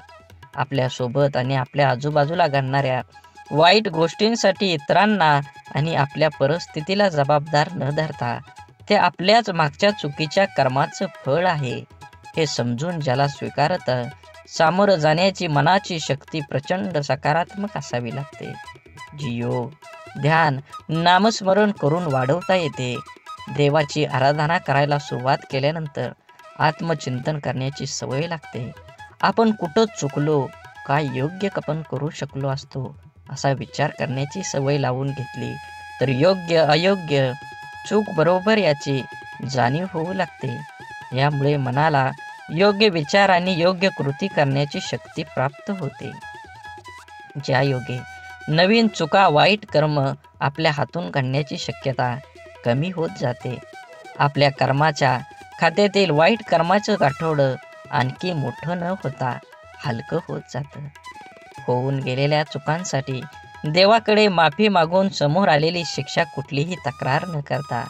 Speaker 2: आपल्यासोबत आणि आपल्या आजूबाजूला घडणाऱ्या वाईट गोष्टींसाठी इतरांना आणि आपल्या परिस्थितीला जबाबदार न धरता ते आपल्याच मागच्या चुकीच्या कर्माचं फळ आहे हे समजून ज्याला स्वीकारतं, सामोरं जाण्याची मनाची शक्ती प्रचंड सकारात्मक असावी लागते, जी योग, ध्यान, नामस्मरण करून वाढवता येते. देवाची आराधना करायला सुरुवात केल्यानंतर आत्मचिंतन करण्याची सवय लागते. आपण कुठं चुकलो, काय योग्य आपण करू शकलो असतो, असा विचार करण्याची सवय लावून घेतली तर योग्य अयोग्य, चूक बरोबर याची जाणीव होऊ लागते. यामुळे मनाला योग्य विचार आणि योग्य कृती करण्याची शक्ती प्राप्त होते. ज्या योगे नवीन चुका, वाईट कर्म आपल्या हातून घडण्याची शक्यता कमी होत जाते. आपल्या कर्माच्या खात्यातील वाईट कर्माचं गाठोडं आणखी मोठं न होता हलकं होत जातं. होऊन गेलेल्या चुकांसाठी देवाकडे माफी मागून समोर आलेली शिक्षा कुठलीही तक्रार न करता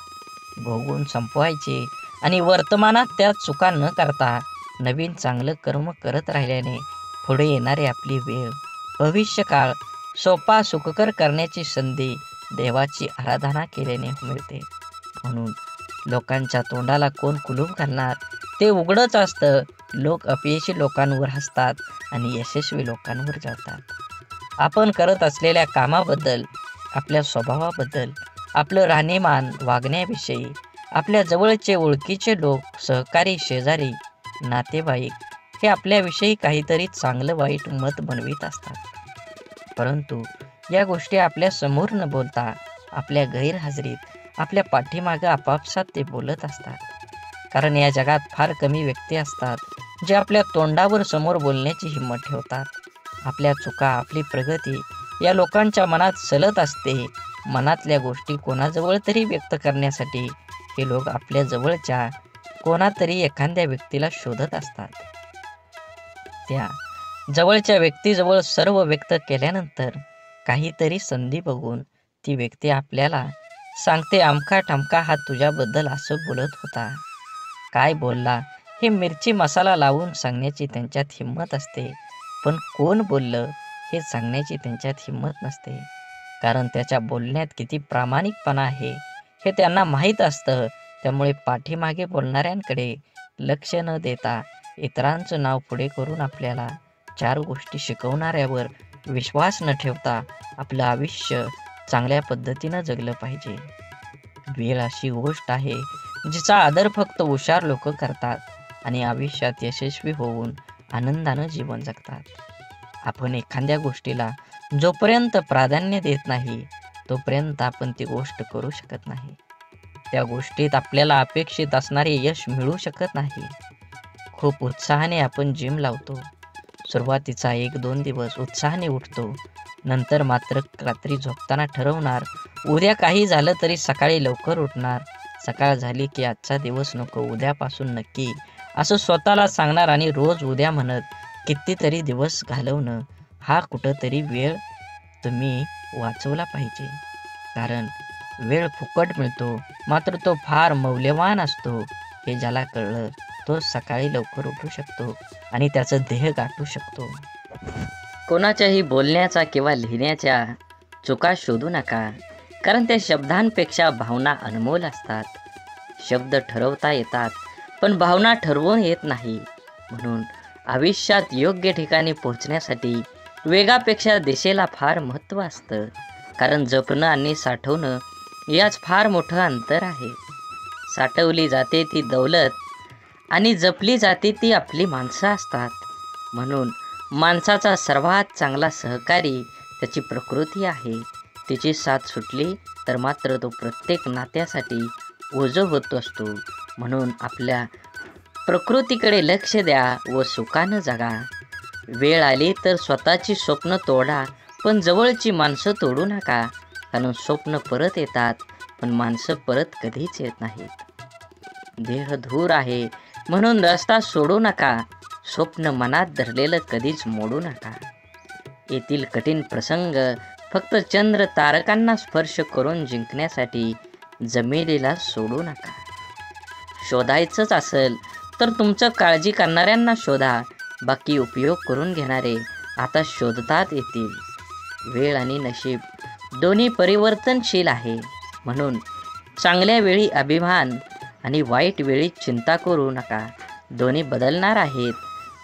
Speaker 2: भोगून संपवायची आणि वर्तमानात त्या चुका न करता नवीन चांगलं कर्म करत राहिल्याने पुढे येणारी आपली वेळ, भविष्यकाळ सोपा सुखकर करण्याची संधी देवाची आराधना केल्याने मिळते. म्हणून लोकांच्या तोंडाला कोण कुलूप घालणार, ते उघडच असतं. लोक अपयशी लोकांवर हसतात आणि यशस्वी लोकांवर जळतात. आपण करत असलेल्या कामाबद्दल, आपल्या स्वभावाबद्दल आपलं राहणीमान, वागण्याविषयी आपल्या जवळचे ओळखीचे लोक, सहकारी, शेजारी, नातेवाईक हे आपल्याविषयी काहीतरी चांगलं वाईट मत बनवित असतात. परंतु या गोष्टी आपल्या समोर न बोलता आपल्या गैरहजेरीत आपल्या पाठीमागं आपापसात ते बोलत असतात. कारण या जगात फार कमी व्यक्ती असतात जे आपल्या तोंडावर समोर बोलण्याची हिंमत ठेवतात. आपल्या चुका, आपली प्रगती या लोकांच्या मनात सलत असते. मनातल्या गोष्टी कोणाजवळ तरी व्यक्त करण्यासाठी हे लोक आपल्या जवळच्या कोणातरी एखाद्या व्यक्तीला शोधत असतात. त्या जवळच्या व्यक्तीजवळ सर्व व्यक्त केल्यानंतर काहीतरी संधी बघून ती व्यक्ती आपल्याला सांगते, अमका ठमका हा तुझ्याबद्दल असं बोलत होता. काय बोलला हे मिरची मसाला लावून सांगण्याची त्यांच्यात हिंमत असते, पण कोण बोललं हे सांगण्याची त्यांच्यात हिंमत नसते. कारण त्याच्या बोलण्यात किती प्रामाणिकपणा आहे हे त्यांना माहीत असतं. त्यामुळे पाठीमागे बोलणाऱ्यांकडे लक्ष न देता इतरांचं नाव पुढे करून आपल्याला 4 गोष्टी शिकवणाऱ्यावर विश्वास न ठेवता आपलं आयुष्य चांगल्या पद्धतीनं जगलं पाहिजे. वेळ अशी गोष्ट आहे जिचा आदर फक्त हुशार लोक करतात आणि आयुष्यात यशस्वी होऊन आनंदानं जीवन जगतात. आपण एखाद्या गोष्टीला जोपर्यंत प्राधान्य देत नाही तोपर्यंत आपण ती गोष्ट करू शकत नाही. त्या गोष्टीत आपल्याला अपेक्षित असणारे यश मिळू शकत नाही. खूप उत्साहाने आपण जिम लावतो. सुरुवातीचा 1-2 दिवस उत्साहाने उठतो. नंतर मात्र रात्री झोपताना ठरवणार, उद्या काही झालं तरी सकाळी लवकर उठणार. सकाळ झाली की आजचा दिवस नको, उद्यापासून नक्की, असं स्वतःला सांगणार आणि रोज उद्या म्हणत कितीतरी दिवस घालवणं. हा कुठंतरी वेळ तुम्ही वाचवला पाहिजे. कारण वेळ फुकट मिळतो, मात्र तो फार मौल्यवान असतो. हे ज्याला कळलं तो सकाळी लवकर उठू शकतो आणि त्याचं ध्येय गाठू शकतो.
Speaker 1: कोणाच्याही बोलण्याचा किंवा लिहिण्याच्या चुका शोधू नका, कारण त्या शब्दांपेक्षा भावना अनमोल असतात. शब्द ठरवता येतात पण भावना ठरवून येत नाही. म्हणून आयुष्यात योग्य ठिकाणी पोहोचण्यासाठी वेगापेक्षा दिशेला फार महत्त्व असतं. कारण जपणं आणि साठवणं याच फार मोठं अंतर आहे. साठवली जाते ती दौलत आणि जपली जाते ती आपली माणसं असतात. म्हणून माणसाचा सर्वात चांगला सहकारी त्याची प्रकृती आहे. तिची साथ सुटली तर मात्र तो प्रत्येक नात्यासाठी ओझं होत असतो. म्हणून आपल्या प्रकृतीकडे लक्ष द्या व सुखानं जगा. वेळ आली तर स्वतःची स्वप्न तोडा, पण जवळची माणसं तोडू नका. कारण स्वप्न परत येतात पण माणसं परत कधीच येत नाहीत. देह धूर आहे म्हणून रस्ता सोडू नका. स्वप्न मनात धरलेलं कधीच मोडू नका. येथील कठीण प्रसंग फक्त चंद्र तारकांना स्पर्श करून जिंकण्यासाठी जमिनीला सोडू नका. शोधायचंच असेल तर तुमचं काळजी करणाऱ्यांना शोधा. बाकी उपयोग करून घेणारे आता शोधतात येतील. वेळ आणि नशीब दोन्ही परिवर्तनशील आहे. म्हणून चांगल्या वेळी अभिमान आणि वाईट वेळी चिंता करू नका. दोन्ही बदलणार आहेत.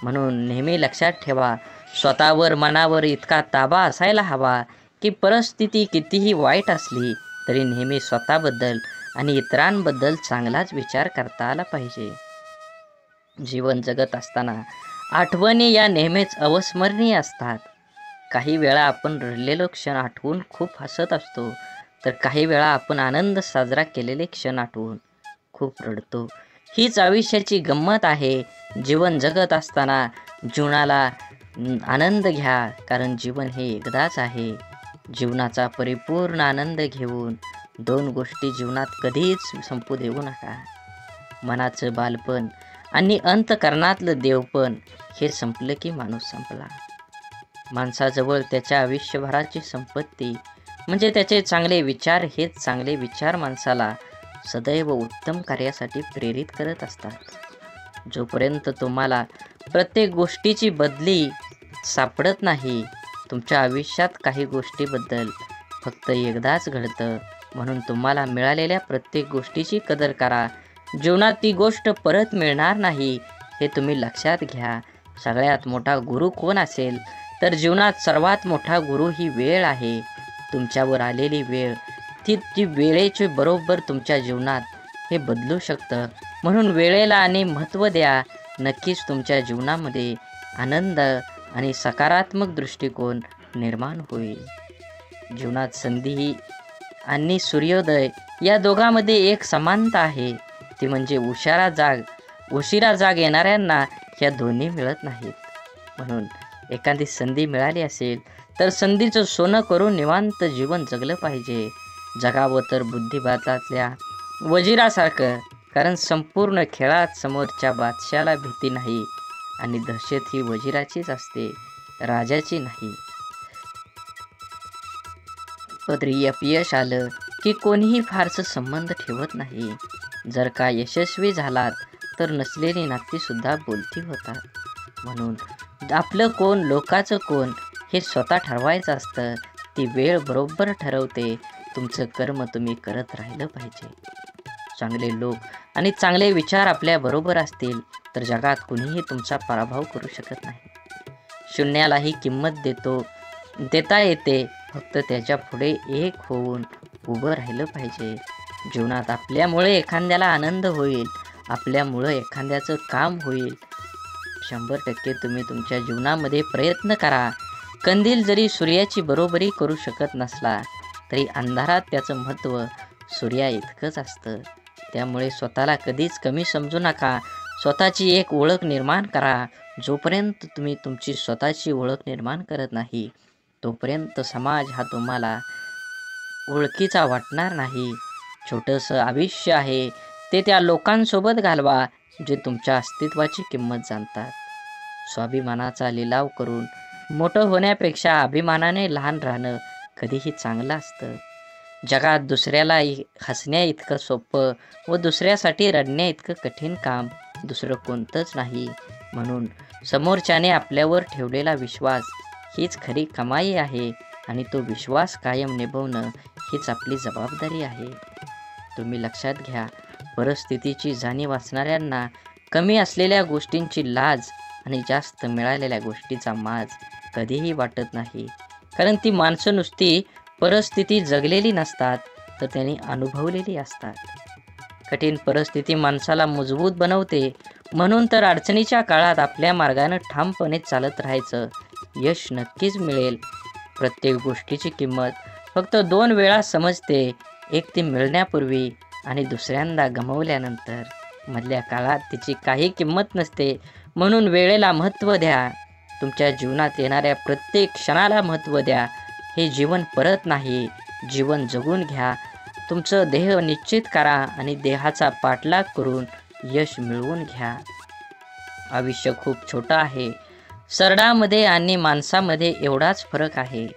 Speaker 1: म्हणून नेहमी लक्षात ठेवा, स्वतःवर मनावर इतका ताबा असायला हवा की परिस्थिती कितीही वाईट असली तरी नेहमी स्वतःबद्दल आणि इतरांबद्दल चांगलाच विचार करता आला पाहिजे. जीवन जगत असताना आठवणी या नेहमीच अविस्मरणीय असतात. काही वेळा आपण रडलेलो क्षण आठवून खूप हसत असतो, तर काही वेळा आपण आनंद साजरा केलेले क्षण आठवून खूप रडतो. हीच आयुष्याची गंमत आहे. जीवन जगत असताना जीवनाला आनंद घ्या, कारण जीवन हे एकदाच आहे. जीवनाचा परिपूर्ण आनंद घेऊन 2 गोष्टी जीवनात कधीच संपू देऊ नका. मनाचं बालपण आणि अंतःकरणातलं देवपण हे संपलं की माणूस संपला. माणसाजवळ त्याच्या आयुष्यभराची संपत्ती म्हणजे त्याचे चांगले विचार. हेच चांगले विचार माणसाला सदैव उत्तम कार्यासाठी प्रेरित करत असतात. जोपर्यंत तुम्हाला प्रत्येक गोष्टीची बदली सापडत नाही, तुमच्या आयुष्यात काही गोष्टीबद्दल फक्त एकदाच घडतं. म्हणून तुम्हाला मिळालेल्या प्रत्येक गोष्टीची कदर करा. जीवनात ती गोष्ट परत मिळणार नाही हे तुम्ही लक्षात घ्या. सगळ्यात मोठा गुरु कोण असेल तर जीवनात सर्वात मोठा गुरु ही वेळ आहे. तुमच्यावर आलेली वेळ
Speaker 2: ती वेळेचे बरोबर तुमच्या जीवनात हे बदलू शकतं. म्हणून वेळेला आणि महत्त्व द्या. नक्कीच तुमच्या जीवनामध्ये आनंद आणि सकारात्मक दृष्टिकोन निर्माण होईल. जीवनात संधी आणि सूर्योदय या दोघांमध्ये एक समानता आहे. ती म्हणजे उशिरा जाग येणाऱ्यांना या दोन्ही मिळत नाहीत. म्हणून एखादी संधी मिळाली असेल तर संधीचं सोनं करून निवांत जीवन जगलं पाहिजे. जगावं तर बुद्धिबळातल्या वजिरासारखं. कारण संपूर्ण खेळात समोरच्या बादशाला भीती नाही आणि दहशत ही वजिराचीच असते, राजाची नाही. पदरी अपयश आलं की कोणीही फारसं संबंध ठेवत नाही. जर का यशस्वी झालात तर नसलेली नातीसुद्धा बोलती होतात. म्हणून आपलं कोण लोकाचं कोण हे स्वतः ठरवायचं असतं. ती वेळ बरोबर ठरवते. तुमचं कर्म तुम्ही करत राहिलं पाहिजे. चांगले लोक आणि चांगले विचार आपल्या बरोबर असतील तर जगात कुणीही तुमचा पराभव करू शकत नाही. शून्यालाही किंमत देता येते. फक्त त्याच्या पुढे एक होऊन उभं राहिलं पाहिजे. जीवनात आपल्यामुळे एखाद्याला आनंद होईल, आपल्यामुळं एखाद्याचं काम होईल. 100% तुम्ही तुमच्या जीवनामध्ये प्रयत्न करा. कंदील जरी सूर्याची बरोबरी करू शकत नसला तरी अंधारात त्याचं महत्त्व सूर्या इतकंच असतं. त्यामुळे स्वतःला कधीच कमी समजू नका. स्वतःची एक ओळख निर्माण करा. जोपर्यंत तुम्ही तुमची स्वतःची ओळख निर्माण करत नाही तोपर्यंत समाज हा तुम्हाला ओळखीचा वाटणार नाही. छोटंसं आयुष्य आहे ते त्या लोकांसोबत घालवा जे तुमच्या अस्तित्वाची किंमत जाणतात. स्वाभिमानाचा लिलाव करून मोठं होण्यापेक्षा अभिमानाने लहान राहणं कधीही चांगलं असतं. जगात दुसऱ्याला हसण्या इतकं सोपं व दुसऱ्यासाठी रडण्या इतकं कठीण काम दुसरं कोणतंच नाही. म्हणून समोरच्याने आपल्यावर ठेवलेला विश्वास हीच खरी कमाई आहे आणि तो विश्वास कायम निभवणं हीच आपली जबाबदारी आहे. तुम्ही लक्षात घ्या, परिस्थितीची जाणीव असणाऱ्यांना कमी असलेल्या गोष्टींची लाज आणि जास्त मिळालेल्या गोष्टीचा माज कधीही वाटत नाही. कारण ती माणसं नुसती परिस्थिती जगलेली नसतात तर त्यांनी अनुभवलेली असतात. कठीण परिस्थिती माणसाला मजबूत बनवते. म्हणून तर अडचणीच्या काळात आपल्या मार्गानं ठामपणे चालत राहायचं. यश नक्कीच मिळेल. प्रत्येक गोष्टीची किंमत फक्त 2 वेळा समजते. एक ती मिळण्यापूर्वी आणि दुसऱ्यांदा गमावल्यानंतर. मधल्या काळात तिची काही किंमत नसते. म्हणून वेळेला महत्त्व द्या. तुमच्या जीवनात येणाऱ्या प्रत्येक क्षणाला महत्त्व द्या. हे जीवन परत नाही. जीवन जगून घ्या. तुमचं ध्येय निश्चित करा आणि देहाचा पाठलाग करून यश मिळवून घ्या. आयुष्य खूप छोटं आहे. सरडामध्ये आणि माणसामध्ये एवढाच फरक आहे.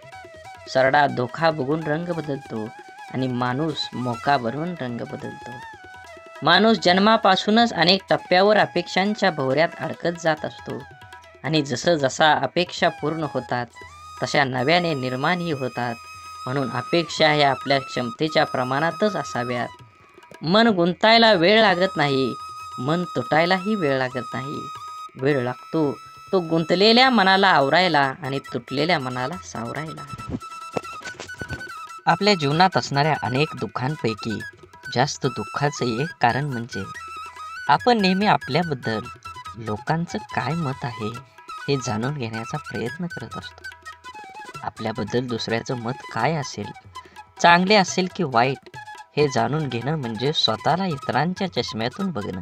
Speaker 2: सरडा धोका बघून रंग बदलतो आणि माणूस मोका बनवून रंग बदलतो. माणूस जन्मापासूनच अनेक टप्प्यावर अपेक्षांच्या भोवऱ्यात अडकत जात असतो आणि जसा अपेक्षा पूर्ण होतात तशा नव्याने निर्माणही होतात. म्हणून अपेक्षा ह्या आपल्या क्षमतेच्या प्रमाणातच असाव्यात. मन गुंतायला वेळ लागत नाही. मन तुटायलाही वेळ लागत नाही. वेळ लागतो तो गुंतलेल्या मनाला आवरायला आणि तुटलेल्या मनाला सावरायला. आपल्या जीवनात असणाऱ्या अनेक दुःखांपैकी जास्त दुःखाचं एक कारण म्हणजे आपण नेहमी आपल्याबद्दल लोकांचं काय मत आहे हे जाणून घेण्याचा प्रयत्न करत असतो. आपल्याबद्दल दुसऱ्याचं मत काय असेल, चांगले असेल की वाईट, हे जाणून घेणं म्हणजे स्वतःला इतरांच्या चष्म्यातून बघणं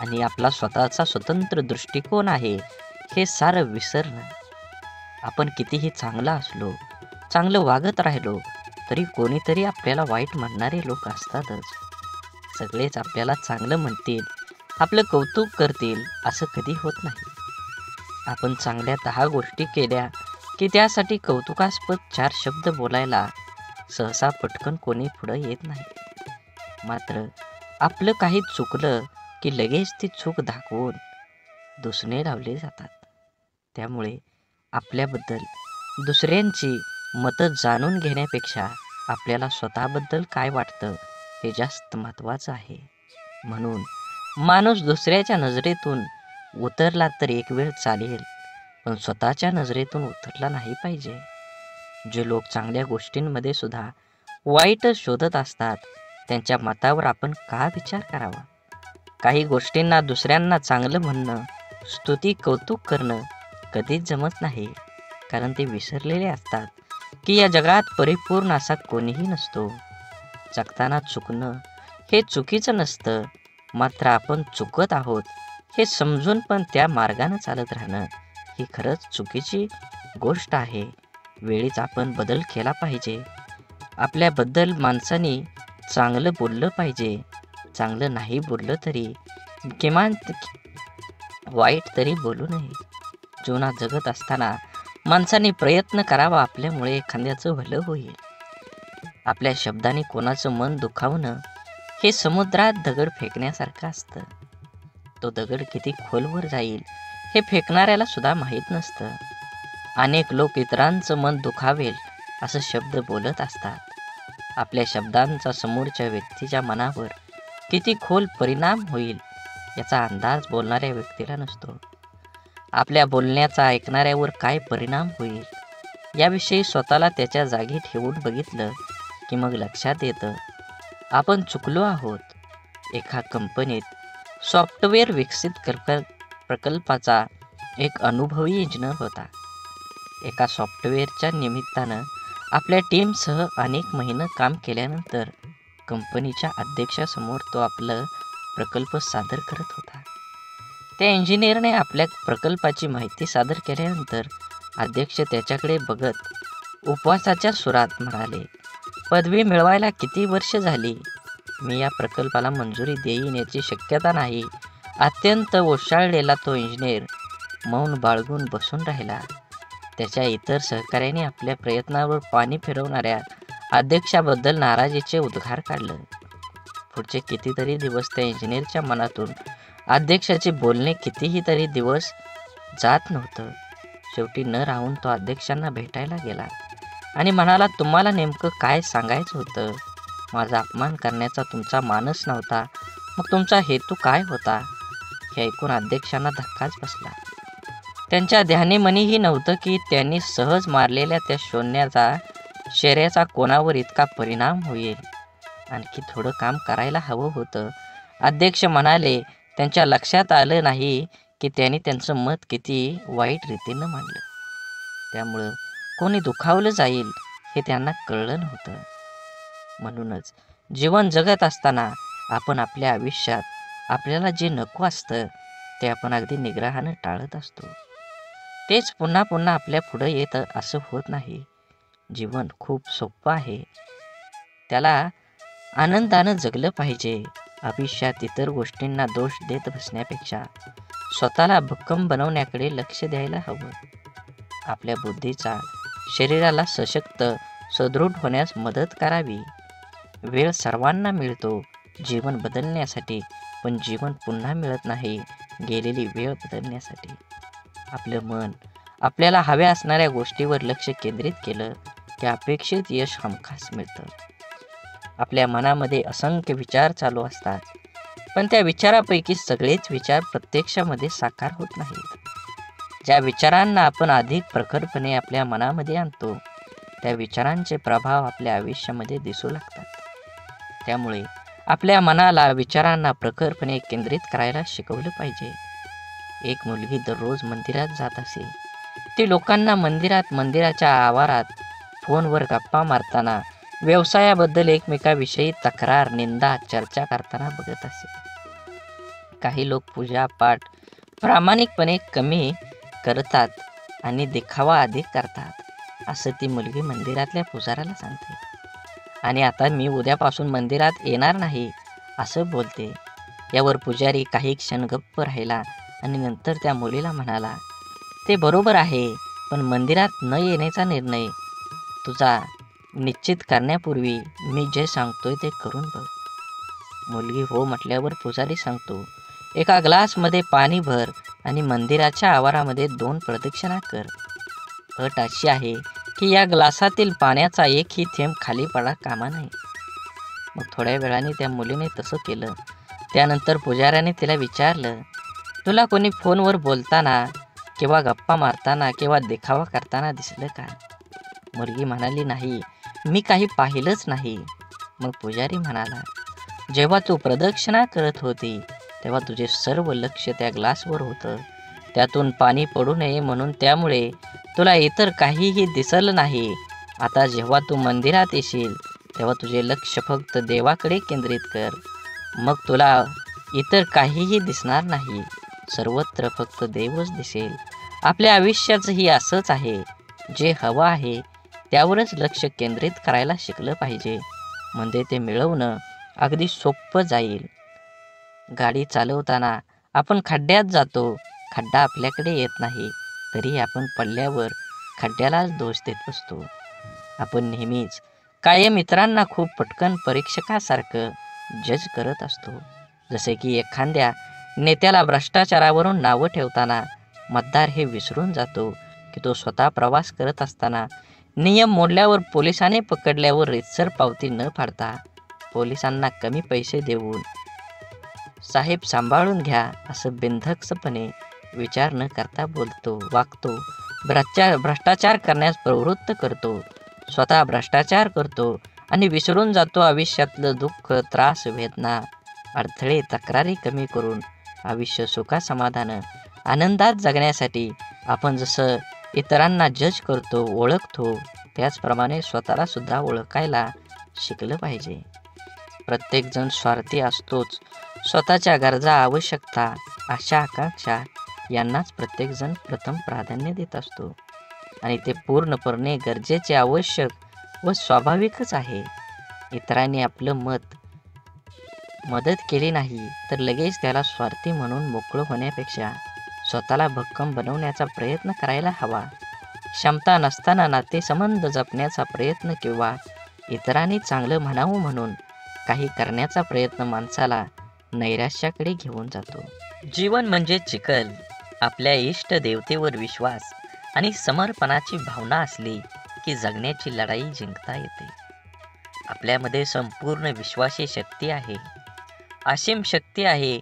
Speaker 2: आणि आपला स्वतःचा स्वतंत्र दृष्टिकोन आहे हे सारं विसरणं. आपण कितीही चांगला असलो, चांगलं वागत राहिलो तरी कोणीतरी आपल्याला वाईट म्हणणारे लोक असतातच. सगळेच आपल्याला चांगलं म्हणतील, आपलं कौतुक करतील असं कधी होत नाही. आपण चांगल्या 10 गोष्टी केल्या की त्यासाठी कौतुकास्पद 4 शब्द बोलायला सहसा पटकन कोणी पुढं येत नाही. मात्र आपलं काही चुकलं की लगेच ती चूक दाखवून दुसणे लावले जातात. त्यामुळे आपल्याबद्दल दुसऱ्यांची मतं जाणून घेण्यापेक्षा आपल्याला स्वतःबद्दल काय वाटतं हे जास्त महत्त्वाचं आहे. म्हणून माणूस दुसऱ्याच्या नजरेतून उतरला तर एक वेळ चालेल, पण स्वतःच्या नजरेतून उतरला नाही पाहिजे. जे लोक चांगल्या गोष्टींमध्ये सुद्धा वाईट शोधत असतात, त्यांच्या मतावर आपण का विचार करावा? काही गोष्टींना दुसऱ्यांना चांगलं म्हणणं, स्तुती कौतुक करणं कधीच जमत नाही, कारण ते विसरलेले असतात की या जगात परिपूर्ण असा कोणीही नसतो. जगताना चुकणं हे चुकीचं नसतं, मात्र आपण चुकत आहोत हे समजून पण त्या मार्गानं चालत राहणं ही खरंच चुकीची गोष्ट आहे. वेळीच आपण बदल केला पाहिजे. आपल्याबद्दल माणसाने चांगलं बोललं पाहिजे. चांगलं नाही बोललं तरी किमान वाईट तरी बोलू नये. जीवनात जगत असताना माणसाने प्रयत्न करावा, आपल्यामुळे एखाद्याचं भलं होईल. आपल्या शब्दाने कोणाचं मन दुखावणं हे समुद्रात दगड फेकण्यासारखं असतं. तो दगड किती खोलवर जाईल हे फेकणाऱ्याला सुद्धा माहीत नसतं. अनेक लोक इतरांचं मन दुखावेल असं शब्द बोलत असतात. आपल्या शब्दांचा समोरच्या व्यक्तीच्या मनावर किती खोल परिणाम होईल याचा अंदाज बोलणाऱ्या व्यक्तीला नसतो. आपल्या बोलण्याचा ऐकणाऱ्यावर काय परिणाम होईल याविषयी स्वतःला त्याच्या जागी ठेवून बघितलं की मग लक्षात येतं आपण चुकलो आहोत. एका कंपनीत सॉफ्टवेअर विकसित प्रकल्पाचा एक अनुभवी इंजिनियर होता. एका सॉफ्टवेअरच्या निमित्तानं आपल्या टीमसह अनेक महिने काम केल्यानंतर कंपनीच्या अध्यक्षासमोर तो आपलं प्रकल्प सादर करत होता. त्या इंजिनियरने आपल्या प्रकल्पाची माहिती सादर केल्यानंतर अध्यक्ष त्याच्याकडे बघत उपवासाच्या सुरात म्हणाले, पदवी मिळवायला किती वर्ष झाली? मी या प्रकल्पाला मंजुरी देईन याची शक्यता नाही. अत्यंत ओशाळलेला तो इंजिनियर मौन बाळगून बसून राहिला. त्याच्या इतर सहकाऱ्यांनी आपल्या प्रयत्नावर पाणी फिरवणाऱ्या अध्यक्षाबद्दल नाराजीचे उद्गार काढले. पुढचे कितीतरी दिवस त्या इंजिनियरच्या मनातून अध्यक्षाचे बोलणे कितीही तरी दिवस जात नव्हतं. शेवटी न राहून तो अध्यक्षांना भेटायला गेला आणि म्हणाला, तुम्हाला नेमकं काय सांगायचं होतं? माझा अपमान करण्याचा तुमचा मानस नव्हता, मग तुमचा हेतू काय होता? हे ऐकून अध्यक्षांना धक्काच बसला. त्यांच्या ध्यानीमनीही नव्हतं की त्यांनी सहज मारलेल्या त्या शौर्याचा कोणावर इतका परिणाम होईल. आणखी थोडं काम करायला हवं होतं. अध्यक्ष म्हणाले, त्यांच्या लक्षात आलं नाही की त्यांनी त्यांचं मत किती वाईट रीतीनं मांडलं. त्यामुळं कोणी दुखावलं जाईल हे त्यांना कळलं नव्हतं. म्हणूनच जीवन जगत असताना आपण आपल्या आयुष्यात आपल्याला जे नको असतं ते आपण अगदी निग्रहानं टाळत असतो. तेच पुन्हा पुन्हा आपल्या पुढं येत असं होत नाही. जीवन खूप सोपं आहे, त्याला आनंदानं जगलं पाहिजे. आयुष्यात इतर गोष्टींना दोष देत बसण्यापेक्षा स्वतःला भक्कम बनवण्याकडे लक्ष द्यायला हवं. आपल्या बुद्धीचा शरीराला सशक्त सदृढ होण्यास मदत करावी. वेळ सर्वांना मिळतो जीवन बदलण्यासाठी, पण जीवन पुन्हा मिळत नाही गेलेली वेळ बदलण्यासाठी. आपलं मन आपल्याला हव्या असणाऱ्या गोष्टीवर लक्ष केंद्रित केलं की अपेक्षित यश हमखास मिळतं. आपल्या मनामध्ये असंख्य विचार चालू असतात, पण त्या विचारापैकी सगळेच विचार प्रत्यक्षामध्ये साकार होत नाहीत. ज्या विचारांना आपण अधिक प्रखरपणे आपल्या मनामध्ये आणतो त्या विचारांचे प्रभाव आपल्या आयुष्यामध्ये दिसू लागतात. त्यामुळे आपल्या मनाला विचारांना प्रखरपणे केंद्रित करायला शिकवलं पाहिजे. एक मुलगी दररोज मंदिरात जात असे. ती लोकांना मंदिराच्या आवारात फोनवर गप्पा मारताना, व्यवसायाबद्दल एकमेकाविषयी तक्रार निंदा चर्चा करताना बघत असे. काही लोक पूजा पाठ प्रामाणिकपणे कमी करतात आणि दिखावा अधिक करतात, असं ती मुलगी मंदिरातल्या पुजाऱ्याला सांगते. आणि आता मी उद्यापासून मंदिरात येणार नाही असं बोलते. यावर पुजारी काही क्षण गप्प राहिला आणि नंतर त्या मुलीला म्हणाला, ते बरोबर आहे, पण मंदिरात न येण्याचा निर्णय तुझा निश्चित करण्यापूर्वी मी जे सांगतोय ते करून बघ. मुलगी हो म्हटल्यावर पुजारी सांगतो, एका ग्लासमध्ये पाणी भर आणि मंदिराच्या आवारामध्ये 2 प्रदक्षिणा कर. अट अशी आहे की या ग्लासातील पाण्याचा एकही थेंब खाली पडा कामा नये. मग थोड्या वेळाने त्या मुलीने तसं केलं. त्यानंतर पुजाऱ्याने तिला विचारलं, तुला कोणी फोनवर बोलताना किंवा गप्पा मारताना किंवा देखावा करताना दिसलं का? मुलगी म्हणाली, नाही, मी काही पाहिलंच नाही. मग पुजारी म्हणाला, जेव्हा तू प्रदक्षिणा करत होती तेव्हा तुझे सर्व लक्ष त्या ग्लासवर होतं. त्यातून पाणी पडू नये म्हणून, त्यामुळे तुला इतर काहीही दिसलं नाही. आता जेव्हा तू मंदिरात येशील तेव्हा तुझे लक्ष फक्त देवाकडे केंद्रित कर. मग तुला इतर काहीही दिसणार नाही. सर्वत्र फक्त देवच दिसेल. आपल्या आयुष्याचंही असंच आहे. जे हवं आहे त्यावरच लक्ष केंद्रित करायला शिकलं पाहिजे. म्हणजे ते मिळवणं अगदी सोपं जाईल. गाडी चालवताना आपण खड्ड्यात जातो. खड्डा आपल्याकडे येत नाही तरी आपण पडल्यावर खड्ड्यालाच दोष देत बसतो. आपण नेहमीच कायम इतरांना खूप पटकन परीक्षकासारखं जज करत असतो. जसे की एखाद्या नेत्याला भ्रष्टाचारावरून नावं ठेवताना मतदार हे विसरून जातो की तो स्वतः प्रवास करत असताना नियम मोडल्यावर पोलिसाने पकडल्यावर रीतसर पावती न फाडता पोलिसांना कमी पैसे देऊन साहेब सांभाळून घ्या असं बिनधास्तपणे विचार न करता बोलतो, वागतो. भ्रष्टाचार करण्यास प्रवृत्त करतो. स्वतः भ्रष्टाचार करतो आणि विसरून जातो आयुष्यातलं दुःख, त्रास, वेदना, अडथळे, तक्रारी कमी करून आयुष्य सुखासमाधानं आनंदात जगण्यासाठी आपण जसं इतरांना जज करतो, ओळखतो, त्याचप्रमाणे स्वतःला सुद्धा ओळखायला शिकलं पाहिजे. प्रत्येकजण स्वार्थी असतोच. स्वतःच्या गरजा, आवश्यकता, आशा, आकांक्षा यांनाच प्रत्येकजण प्रथम प्राधान्य देत असतो आणि ते पूर्णपणे गरजेचे, आवश्यक व स्वाभाविकच आहे. इतरांनी आपलं मदत केली नाही तर लगेच त्याला स्वार्थी म्हणून मोकळं होण्यापेक्षा स्वतःला भक्कम बनवण्याचा प्रयत्न करायला हवा. क्षमता नसताना नातेसंबंध जपण्याचा प्रयत्न किंवा इतरांनी चांगलं म्हणावं म्हणून काही करण्याचा प्रयत्न माणसाला नैराश्याकडे घेऊन जातो. जीवन म्हणजे चिखल. आपल्या इष्ट देवतेवर विश्वास आणि समर्पणाची भावना असली की जगण्याची लढाई जिंकता येते. आपल्यामध्ये संपूर्ण विश्वाची शक्ती आहे. असीम शक्ती आहे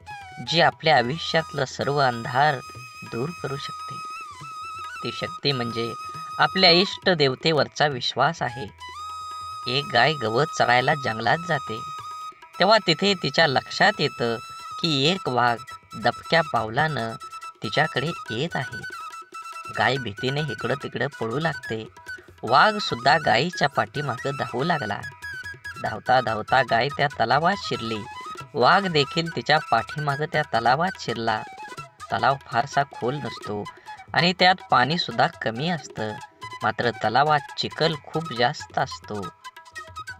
Speaker 2: जी आपल्या आयुष्यातलं सर्व अंधार दूर करू शकते. ती शक्ती म्हणजे आपल्या इष्ट देवतेवरचा विश्वास आहे. एक गाय गवत चरायला जंगलात जाते तेव्हा तिथे तिच्या लक्षात येतं की एक वाघ दबक्या पावलानं तिच्याकडे येत आहे. गाय भीतीने इकडं तिकडं पळू लागते. वाघ सुद्धा गायीच्या पाठीमागं धावू लागला. धावता धावता गाय त्या तलावात शिरली. वाघ देखील तिच्या पाठीमागं त्या तलावात शिरला. तलाव फारसा खोल नसतो आणि त्यात पाणी सुद्धा कमी असतं. मात्र तलावात चिखल खूप जास्त असतो.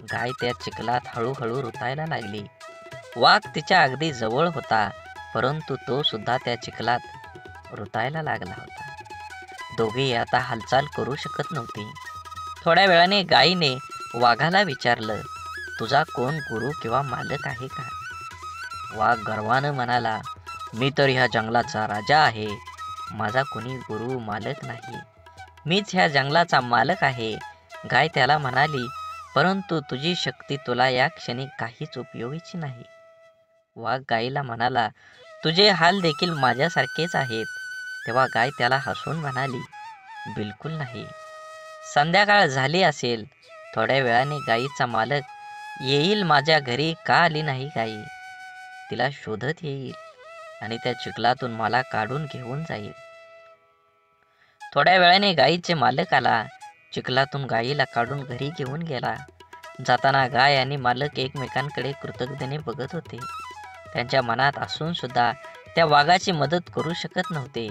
Speaker 2: गाय त्या चिखलात हळूहळू रुतायला लागली. वाघ तिच्या अगदी जवळ होता, परंतु तो सुद्धा त्या चिखलात रुतायला लागला होता. दोघेही आता हालचाल करू शकत नव्हती. थोड्या वेळाने गायीने वाघाला विचारलं, तुझा कोण गुरु किंवा मालक आहे का? वाघ गर्वानं म्हणाला, मी तर ह्या जंगलाचा राजा आहे. माझा कोणी गुरु मालक नाही. मीच ह्या जंगलाचा मालक आहे. गाय त्याला म्हणाली, परंतु तुझी शक्ती तुला या क्षणी काहीच उपयोगीची नाही. वाघ गायीला म्हणाला, तुझे हाल देखील माझ्यासारखेच आहेत. तेव्हा गाय त्याला हसून म्हणाली, बिलकुल नाही. संध्याकाळ झाली असेल. थोड्या वेळाने गायीचा मालक येईल. माझ्या घरी का आली नाही गायी? तिला शोधत येईल आणि त्या चिखलातून मला काढून घेऊन जाईल. थोड्या वेळाने गायीचे मालक आला. चिखलातून गायीला काढून घरी घेऊन गेला. जाताना गाय आणि मालक एकमेकांकडे कृतज्ञतेने बघत होते. त्यांच्या मनात असून सुद्धा त्या वाघाची मदत करू शकत नव्हते,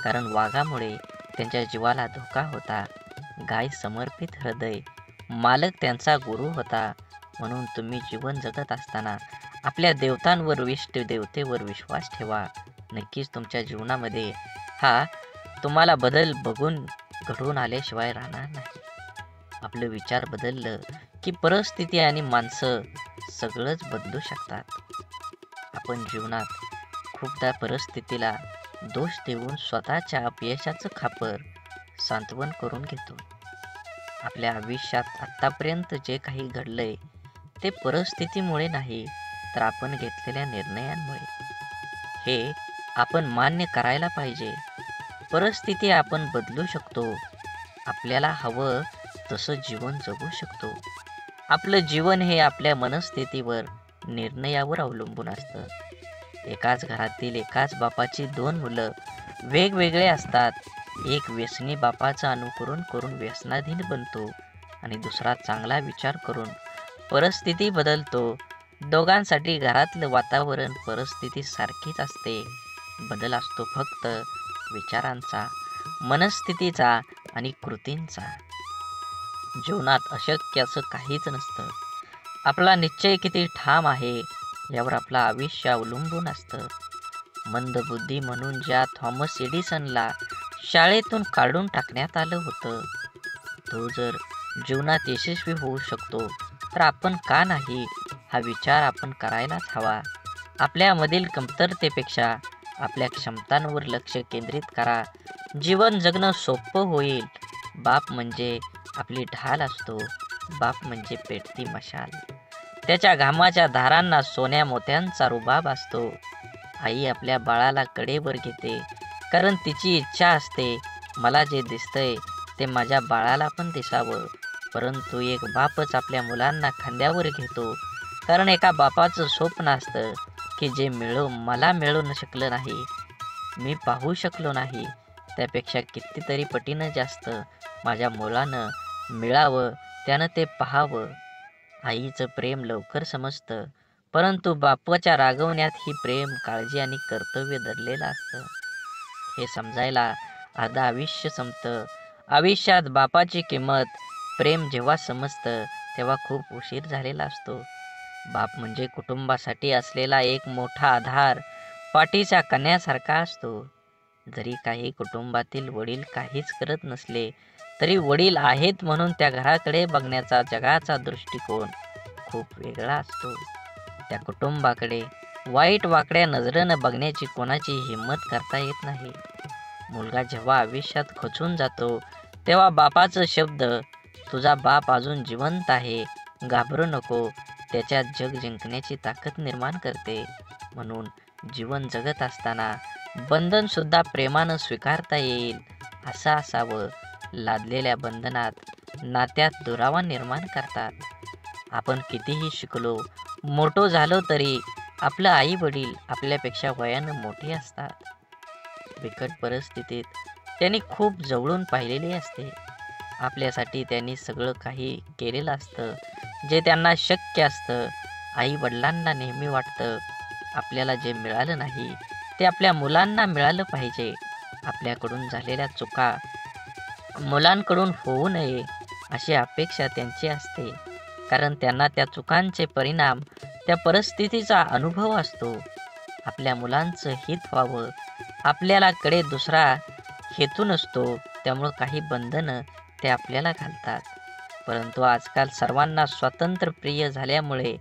Speaker 2: कारण वाघामुळे त्यांच्या जीवाला धोका होता. गाय समर्पित हृदय, मालक त्यांचा गुरु होता. म्हणून तुम्ही जीवन जगत असताना आपल्या देवतांवर, इष्ट देवतेवर विश्वास ठेवा. नक्कीच तुमच्या जीवनामध्ये हा तुम्हाला बदल बघून घडून आल्याशिवाय राहणार नाही. आपलं विचार बदललं की परिस्थिती आणि माणसं सगळंच बदलू शकतात. आपण जीवनात खूपदा परिस्थितीला दोष देऊन स्वतःच्या अपयशाचं खापर सांत्वन करून घेतो. आपल्या आयुष्यात आत्तापर्यंत जे काही घडलंय ते परिस्थितीमुळे नाही, तर आपण घेतलेल्या निर्णयांमुळे. हे आपण मान्य करायला पाहिजे. परिस्थिती आपण बदलू शकतो. आपल्याला हवं तसं जीवन जगू शकतो. आपलं जीवन हे आपल्या मनस्थितीवर, निर्णयावर अवलंबून असतं. एकाच घरातील एकाच बापाची 2 मुलं वेगवेगळे असतात. एक व्यसनी बापाचं अनुकरण करून व्यसनाधीन बनतो आणि दुसरा चांगला विचार करून परिस्थिती बदलतो. दोघांसाठी घरातलं वातावरण, परिस्थिती सारखीच असते. बदल असतो फक्त विचारांचा, मनस्थितीचा आणि कृतींचा. जीवनात अशक्य असं काहीच नसतं. आपला निश्चय किती ठाम आहे यावर आपलं आयुष्य अवलंबून असतं. मंदबुद्धी म्हणून ज्या थॉमस एडिसनला शाळेतून काढून टाकण्यात आलं होतं, तो जर जीवनात यशस्वी होऊ शकतो तर आपण का नाही, हा विचार आपण करायलाच हवा. आपल्यामधील कमतरतेपेक्षा आपल्या क्षमतांवर लक्ष केंद्रित करा. जीवन जगणं सोपं होईल. बाप म्हणजे आपली ढाल असतो. बाप म्हणजे पेटती मशाल. त्याच्या घामाच्या धारांना सोन्या मोत्यांचा रुबाब असतो. आई आपल्या बाळाला कडेवर घेते, कारण तिची इच्छा असते, मला जे दिसतंय ते माझ्या बाळाला पण दिसावं. परंतु एक बापच आपल्या मुलांना खांद्यावर घेतो, कारण एका बापाचं स्वप्न असतं की जे मला मिळू शकलं नाही, मी पाहू शकलो नाही, त्यापेक्षा कितीतरी पटीनं जास्त माझ्या मुलानं मिळावं, त्यानं ते पाहावं. आईचं प्रेम लवकर समजतं, परंतु बापाच्या रागवण्यात ही प्रेम, काळजी आणि कर्तव्य दडलेलं असतं. हे समजायला अर्ध आयुष्य संपतं. आयुष्यात बापाची किंमत, प्रेम जेव्हा समजतं तेव्हा खूप उशीर झालेला असतो. बाप म्हणजे कुटुंबासाठी असलेला एक मोठा आधार, पाठीच्या कण्यासारखा असतो. जरी काही कुटुंबातील वडील काहीच करत नसले तरी वडील आहेत म्हणून त्या घराकडे बघण्याचा जगाचा दृष्टिकोन खूप वेगळा असतो. त्या कुटुंबाकडे वाईट वाकड्या नजरेनं बघण्याची कोणाची हिंमत करता येत नाही. मुलगा जेव्हा आयुष्यात खचून जातो तेव्हा बापाचं शब्द, तुझा बाप अजून जिवंत आहे, घाबरू नको, त्याच्यात जग जिंकण्याची ताकद निर्माण करते. म्हणून जीवन जगत असताना बंधन सुद्धा प्रेमानं स्वीकारता येईल असं असावं. लादलेल्या बंधनात नात्यात दुरावा निर्माण करतात. आपण कितीही शिकलो, मोठो झालो तरी आपलं आई वडील आपल्यापेक्षा वयानं मोठे असतात. बिकट परिस्थितीत त्यांनी खूप जवळून पाहिलेली असते. आपल्यासाठी त्यांनी सगळं काही केलेलं असतं जे त्यांना शक्य असतं. आई वडिलांना नेहमी वाटतं आपल्याला जे मिळालं नाही ते आपल्या मुलांना मिळालं पाहिजे. आपल्याकडून झालेल्या चुका मुलांकडून होऊ नये अशी अपेक्षा त्यांची असते, कारण त्यांना त्या चुकांचे परिणाम, त्या परिस्थितीचा अनुभव असतो. आपल्या मुलांचं हित व्हावं, आपल्याला कडे दुसरा हेतू नसतो, त्यामुळं काही बंधनं ते आपल्याला घालतात. परंतु आजकाल सर्वांना स्वातंत्र्य प्रिय झाल्यामुळे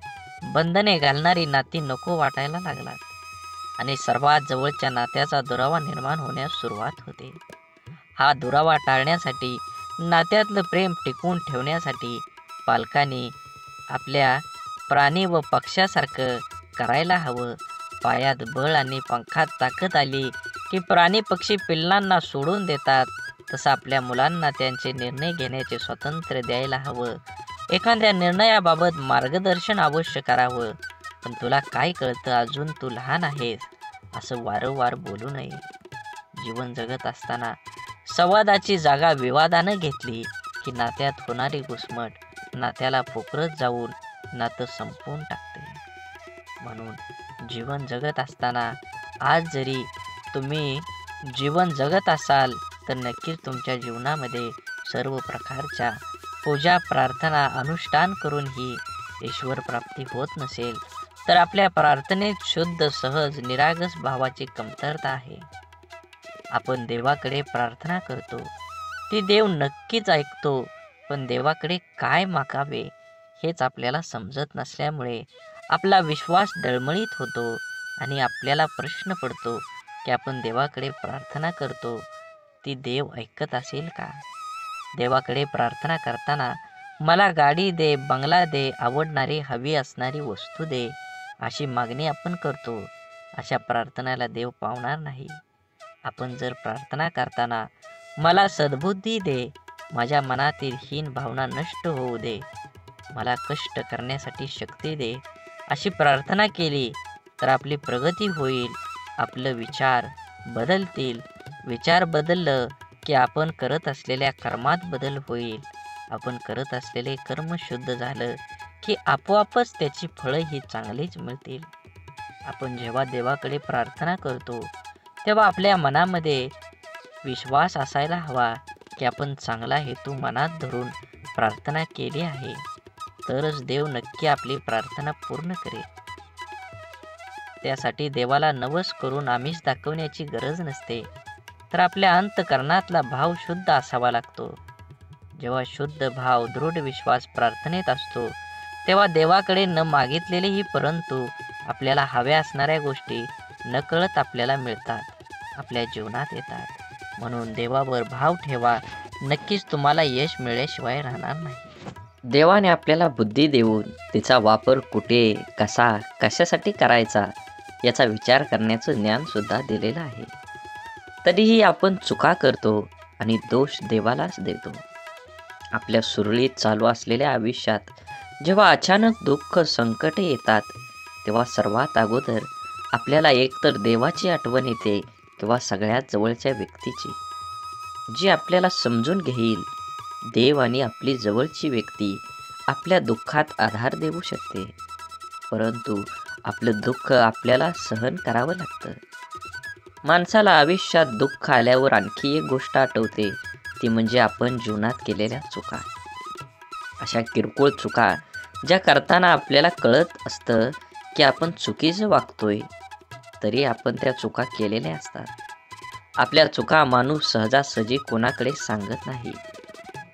Speaker 2: बंधने घालणारी नाती नको वाटायला लागतात आणि सर्वात जवळच्या नात्याचा दुरावा निर्माण होण्यास सुरुवात होते. हा दुरावा टाळण्यासाठी, नात्यातलं प्रेम टिकवून ठेवण्यासाठी पालकांनी आपल्या प्राणी व पक्ष्यासारखं करायला हवं. पायात बळ आणि पंखात ताकद आली की प्राणी पक्षी पिल्लांना सोडून देतात, तसं आपल्या मुलांना त्यांचे निर्णय घेण्याचे स्वातंत्र्य द्यायला हवं. एखाद्या निर्णयाबाबत मार्गदर्शन अवश्य करावं, पण तुला काय कळतं, अजून तू लहान आहेस, असं वारंवार बोलू नये. जीवन जगत असताना संवादाची जागा विवादानं घेतली की नात्यात होणारी घुसमट नात्याला पोखरत जाऊन नातं संपवून टाकते. म्हणून जीवन जगत असताना आज जरी तुम्ही जीवन जगत असाल तर नक्कीच तुमच्या जीवनामध्ये सर्व प्रकारच्या पूजा, प्रार्थना, अनुष्ठान करूनही ईश्वर प्राप्ती होत नसेल तर आपल्या प्रार्थनेत शुद्ध, सहज, निरागस भावाची कमतरता आहे. आपण देवाकडे प्रार्थना करतो, ती देव नक्कीच ऐकतो, पण देवाकडे काय मागावे हेच आपल्याला समजत नसल्यामुळे आपला विश्वास डळमळीत होतो आणि आपल्याला प्रश्न पडतो की आपण देवाकडे प्रार्थना करतो, ती देव ऐकत असेल का? देवाकडे प्रार्थना करताना मला गाडी दे, बंगला दे, आवडणारी हवी असणारी वस्तू दे, अशी मागणी आपण करतो. अशा प्रार्थनेला देव पावणार नाही. आपण जर प्रार्थना करताना मला सद्बुद्धी दे, माझ्या मनातील हीन भावना नष्ट होऊ दे, मला कष्ट करण्यासाठी शक्ती दे, अशी प्रार्थना केली तर आपली प्रगती होईल. आपलं विचार बदलतील. विचार बदललं की आपण करत असलेल्या कर्मात बदल होईल. आपण करत असलेले कर्म शुद्ध झालं की आपोआपच त्याची फळं ही चांगलीच मिळतील. आपण जेव्हा देवाकडे प्रार्थना करतो तेव्हा आपल्या मनामध्ये विश्वास असायला हवा की आपण चांगला हेतू मनात धरून प्रार्थना केली आहे, तरच देव नक्की आपली प्रार्थना पूर्ण करेल. त्यासाठी देवाला नवस करून आमिष दाखवण्याची गरज नसते, तर आपल्या अंतःकरणातला भाव शुद्ध असावा लागतो. जेव्हा शुद्ध भाव, दृढ विश्वास प्रार्थनेत असतो, तेव्हा देवाकडे न मागितलेलेही परंतु आपल्याला हव्या असणाऱ्या गोष्टी नकळत आपल्याला मिळतात, आपल्या जीवनात येतात. म्हणून देवावर भाव ठेवा, नक्कीच तुम्हाला यश मिळाल्याशिवाय राहणार नाही.
Speaker 1: देवाने आपल्याला बुद्धी देऊन तिचा वापर कुठे, कसा, कशासाठी करायचा याचा विचार करण्याचं ज्ञानसुद्धा दिलेलं आहे. तरीही आपण चुका करतो आणि दोष देवालाच देतो. आपल्या सुरळीत चालू असलेल्या आयुष्यात जेव्हा अचानक दुःख, संकटे येतात, तेव्हा सर्वात अगोदर आपल्याला एकतर देवाची आठवण येते किंवा सगळ्यात जवळच्या व्यक्तीची, जी आपल्याला समजून घेईल. देव आणि आपली जवळची व्यक्ती आपल्या दुःखात आधार देऊ शकते, परंतु आपलं दुःख आपल्याला सहन करावं लागतं. माणसाला आयुष्यात दुःख आल्यावर आणखी एक गोष्ट आठवते, ती म्हणजे आपण जीवनात केलेल्या चुका. अशा किरकोळ चुका ज्या करताना आपल्याला कळत असतं की आपण चुकीचं वागतोय, तरी आपण त्या चुका केलेल्या असतात. आपल्या चुका माणूस सहजासहजी कोणाकडे सांगत नाही,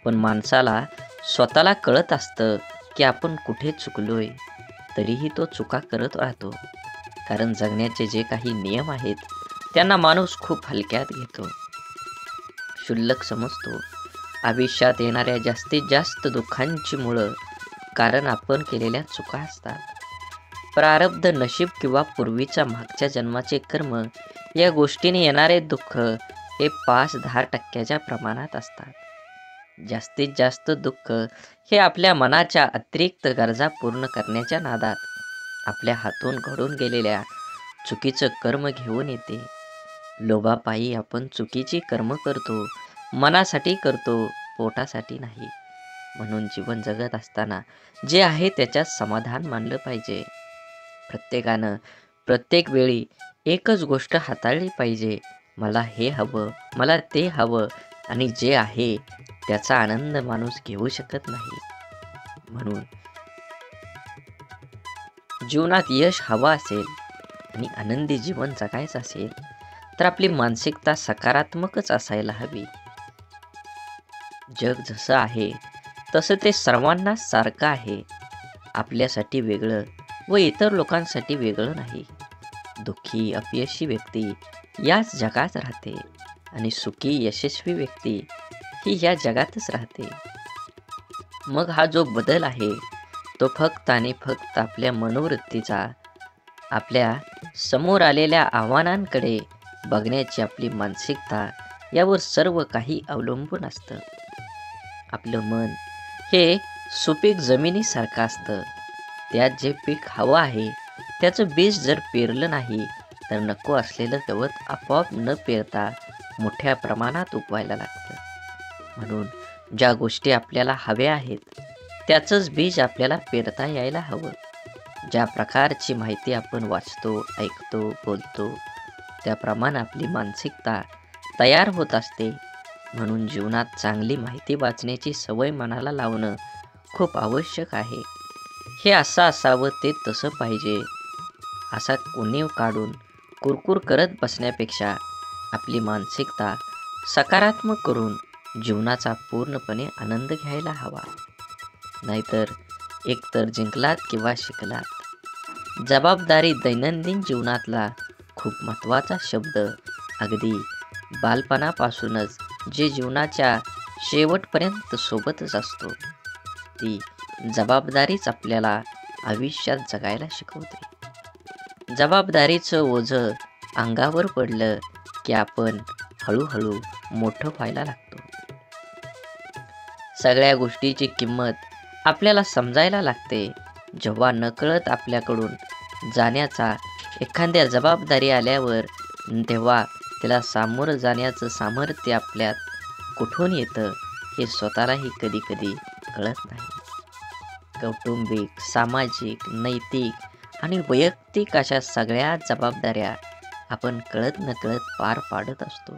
Speaker 1: पण माणसाला स्वतःला कळत असतं की आपण कुठे चुकलोय, तरीही तो चुका करत राहतो. कारण जगण्याचे जे काही नियम आहेत त्यांना माणूस खूप हलक्यात घेतो, क्षुल्लक समजतो. आयुष्यात येणाऱ्या जास्तीत जास्त दुःखांची मुळं कारण आपण केलेल्या चुका असतात. प्रारब्ध, नशीब किंवा पूर्वीच्या मागच्या जन्माचे कर्म या गोष्टीने येणारे दुःख हे 5-10% प्रमाणात असतात. जास्तीत जास्त दुःख हे आपल्या मनाच्या अतिरिक्त गरजा पूर्ण करण्याच्या नादात आपल्या हातून घडून गेलेल्या चुकीचं कर्म घेऊन येते. लोभापायी आपण चुकीची कर्म करतो, मनासाठी करतो, पोटासाठी नाही. म्हणून जीवन जगत असताना जे आहे त्याच्यात समाधान मानलं पाहिजे. प्रत्येकानं प्रत्येक वेळी एकच गोष्ट हाताळली पाहिजे, मला हे हवं, मला ते हवं, आणि जे आहे त्याचा आनंद माणूस घेऊ शकत नाही. म्हणून जीवनात यश हवं असेल आणि आनंदी जीवन जगायचं असेल तर आपली मानसिकता सकारात्मकच असायला हवी. जग जसं आहे तसं ते सर्वांना सारखं आहे. आपल्यासाठी वेगळं व इतर लोकांसाठी वेगळं नाही. दुःखी, अपयशी व्यक्ती याच जगात राहते आणि सुखी, यशस्वी व्यक्ती ही या जगातच राहते. मग हा जो बदल आहे तो फक्त आणि फक्त आपल्या मनोवृत्तीचा, आपल्या समोर आलेल्या आव्हानांकडे बघण्याची आपली मानसिकता यावर सर्व काही अवलंबून असतं. आपलं मन हे सुपीक जमिनीसारखं असतं. त्यात जे पीक हवं आहे त्याचं बीज जर पेरलं नाही तर नको असलेलं गवत आपोआप न पेरता मोठ्या प्रमाणात उगवायला लागतं. म्हणून ज्या गोष्टी आपल्याला हव्या आहेत त्याचंच बीज आपल्याला पेरता यायला हवं. ज्या प्रकारची माहिती आपण वाचतो, ऐकतो, बोलतो त्याप्रमाणे आपली मानसिकता तयार होत असते. म्हणून जीवनात चांगली माहिती वाचण्याची सवय मनाला लावणं खूप आवश्यक आहे. हे असं असावं, ते तसं पाहिजे असा उणीव काढून कुरकुर करत बसण्यापेक्षा आपली मानसिकता सकारात्मक करून जीवनाचा पूर्णपणे आनंद घ्यायला हवा. नाहीतर एकतर जिंकलात किंवा शिकलात. जबाबदारी दैनंदिन जीवनातला खूप महत्त्वाचा शब्द, अगदी बालपणापासूनच जे जीवनाच्या शेवटपर्यंत सोबतच असतो. ती जबाबदारीच आपल्याला आयुष्यात जगायला शिकवते. जबाबदारीचं ओझं अंगावर पडलं की आपण हळूहळू मोठं व्हायला लागतो.
Speaker 2: सगळ्या गोष्टीची किंमत आपल्याला समजायला लागते जेव्हा नकळत आपल्याकडून जाण्याचा एखाद्या जबाबदारी आल्यावर, तेव्हा त्याला सामोरं जाण्याचं सामर्थ्य आपल्यात कुठून येतं हे स्वतःलाही कधी कधी कळत नाही. कौटुंबिक, सामाजिक, नैतिक आणि वैयक्तिक अशा सगळ्या जबाबदाऱ्या आपण कळत नकळत पार पाडत असतो.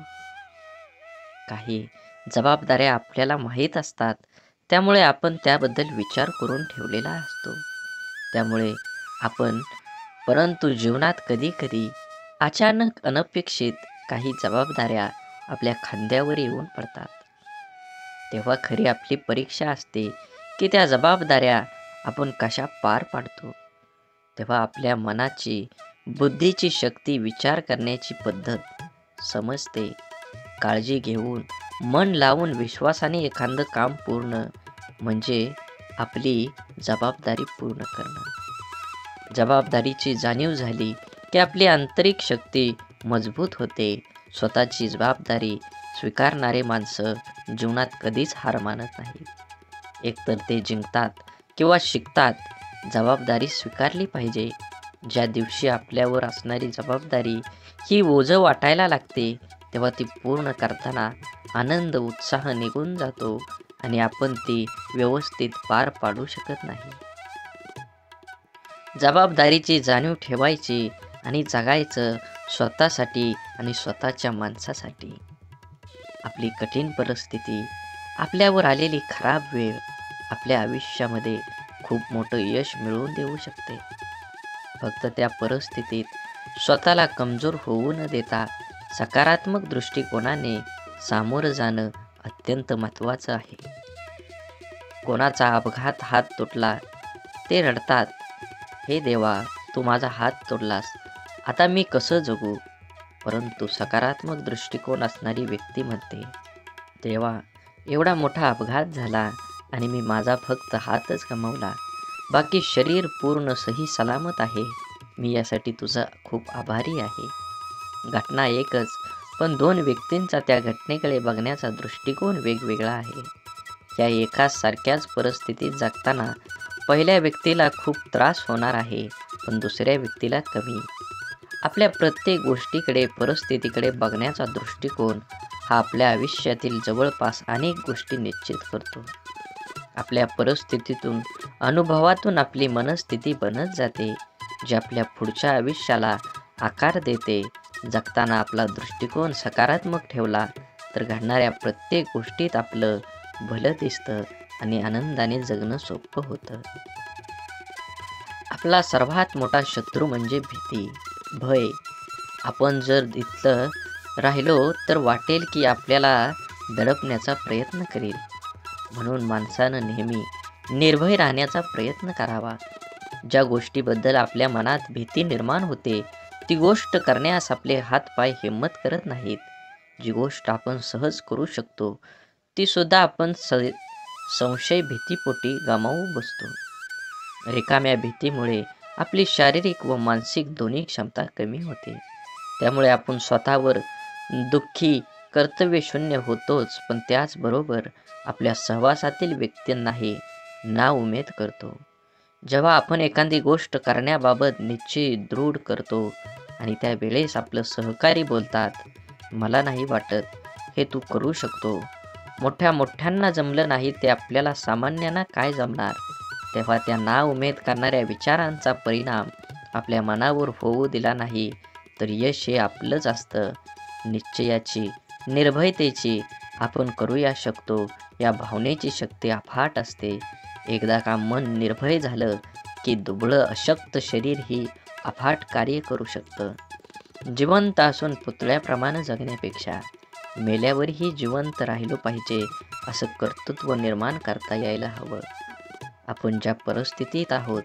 Speaker 2: काही जबाबदाऱ्या आपल्याला माहीत असतात, त्यामुळे आपण त्याबद्दल विचार करून ठेवलेला असतो. त्यामुळे आपण परंतु जीवनात कधी कधी अचानक अनपेक्षित काही जबाबदाऱ्या आपल्या खांद्यावर येऊन पडतात. तेव्हा खरी आपली परीक्षा असते की त्या जबाबदाऱ्या आपण कशा पार पाडतो. तेव्हा आपल्या मनाची, बुद्धीची शक्ती, विचार करण्याची पद्धत समजते. काळजी घेऊन, मन लावून, विश्वासाने एखादं काम पूर्ण म्हणजे आपली जबाबदारी पूर्ण करणं. जबाबदारीची जाणीव झाली की आपली आंतरिक शक्ती मजबूत होते. स्वतःची जबाबदारी स्वीकारणारे माणसं जीवनात कधीच हार मानत नाहीत. एकतर ते जिंकतात किंवा शिकतात. जबाबदारी स्वीकारली पाहिजे. ज्या दिवशी आपल्यावर असणारी जबाबदारी ही ओझं वाटायला लागते, तेव्हा ती पूर्ण करताना आनंद, उत्साह निघून जातो आणि आपण ती व्यवस्थित पार पाडू शकत नाही. जबाबदारीची जाणीव ठेवायची आणि जगायचं स्वतःसाठी आणि स्वतःच्या माणसासाठी. आपली कठीण परिस्थिती, आपल्यावर आलेली खराब वेळ आपल्या आयुष्यामध्ये खूप मोठं यश मिळवून देऊ शकते. फक्त त्या परिस्थितीत स्वतःला कमजोर होऊ न देता सकारात्मक दृष्टिकोनाने सामोरं जाणं अत्यंत महत्त्वाचं आहे. कोणाचा अपघात हात तुटला, ते रडतात, हे देवा, तू माझा हात तोडलास, आता मी कसं जगू? परंतु सकारात्मक दृष्टिकोन असणारी व्यक्ती म्हणते, देवा, एवढा मोठा अपघात झाला आणि मी माझा फक्त हातच गमावला, बाकी शरीर पूर्ण सही सलामत आहे. मी यासाठी तुझा खूप आभारी आहे. घटना एकच, पण दोन व्यक्तींचा त्या घटनेकडे बघण्याचा दृष्टिकोन वेगवेगळा आहे. या एकाच सारख्याच परिस्थितीत जगताना पहिल्या व्यक्तीला खूप त्रास होणार आहे, पण दुसऱ्या व्यक्तीला कमी. आपल्या प्रत्येक गोष्टीकडे, परिस्थितीकडे बघण्याचा दृष्टिकोन हा आपल्या आयुष्यातील जवळपास अनेक गोष्टी निश्चित करतो. आपल्या परिस्थितीतून, अनुभवातून आपली मनस्थिती बनत जाते, जी आपल्या पुढच्या आयुष्याला आकार देते. जगताना आपला दृष्टिकोन सकारात्मक ठेवला तर घडणाऱ्या प्रत्येक गोष्टीत आपलं भलं दिसतं आणि आनंदाने जगणं सोपं होतं. आपला सर्वात मोठा शत्रू म्हणजे भीती, भय. आपण जर इथलं राहिलो तर वाटेल की आपल्याला दडपण्याचा प्रयत्न करेल. म्हणून माणसानं नेहमी निर्भय राहण्याचा प्रयत्न करावा. ज्या गोष्टीबद्दल आपल्या मनात भीती निर्माण होते, ती गोष्ट करण्यास आपले हातपाय हिंमत करत नाहीत. जी गोष्ट आपण सहज करू शकतो, ती सुद्धा आपण संशय, भीतीपोटी गमावू बसतो. रिकाम्या भीतीमुळे आपली शारीरिक व मानसिक दोन्ही क्षमता कमी होते. त्यामुळे आपण स्वतःवर दुःखी, कर्तव्यशून्य होतोच, पण त्याचबरोबर आपल्या सहवासातील व्यक्तींनाही नाउमेद करतो. जेव्हा आपण एखादी गोष्ट करण्याबाबत निश्चय दृढ करतो आणि त्यावेळेस आपलं सहकारी बोलतात, मला नाही वाटत हे तू करू शकतो, मोठ्यांना जमलं नाही ते आपल्याला सामान्यांना काय जमणार, तेव्हा त्या नाउमेद करणाऱ्या विचारांचा परिणाम आपल्या मनावर होऊ दिला नाही तर यश हे आपलंच असतं. निश्चयाची, निर्भयतेची, आपण करूया शकतो या भावनेची शक्ती अफाट असते. एकदा का मन निर्भय झालं की दुबळं, अशक्त शरीर ही अफाट कार्य करू शकतं. जिवंत असून पुतळ्याप्रमाणे जगण्यापेक्षा मेल्यावरही जिवंत राहिलो पाहिजे असं कर्तृत्व निर्माण करता यायला हवं. आपण ज्या परिस्थितीत आहोत,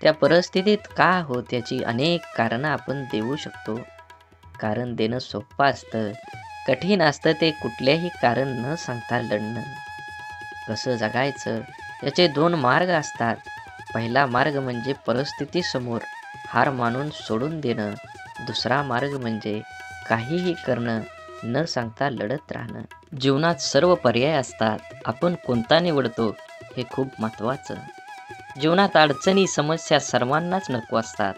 Speaker 2: त्या परिस्थितीत का आहोत याची अनेक कारणं आपण देऊ शकतो. कारण देणं सोपं असतं, कठीण असतं ते कुठल्याही कारण न सांगता लढणं. कसं जगायचं याचे दोन मार्ग असतात. पहिला मार्ग म्हणजे परिस्थितीसमोर हार मानून सोडून देणं. दुसरा मार्ग म्हणजे काहीही करणं
Speaker 1: न सांगता लढत राहणं. जीवनात सर्व पर्याय असतात, आपण कोणता निवडतो हे खूप महत्त्वाचं. जीवनात अडचणी समस्या सर्वांनाच नको असतात.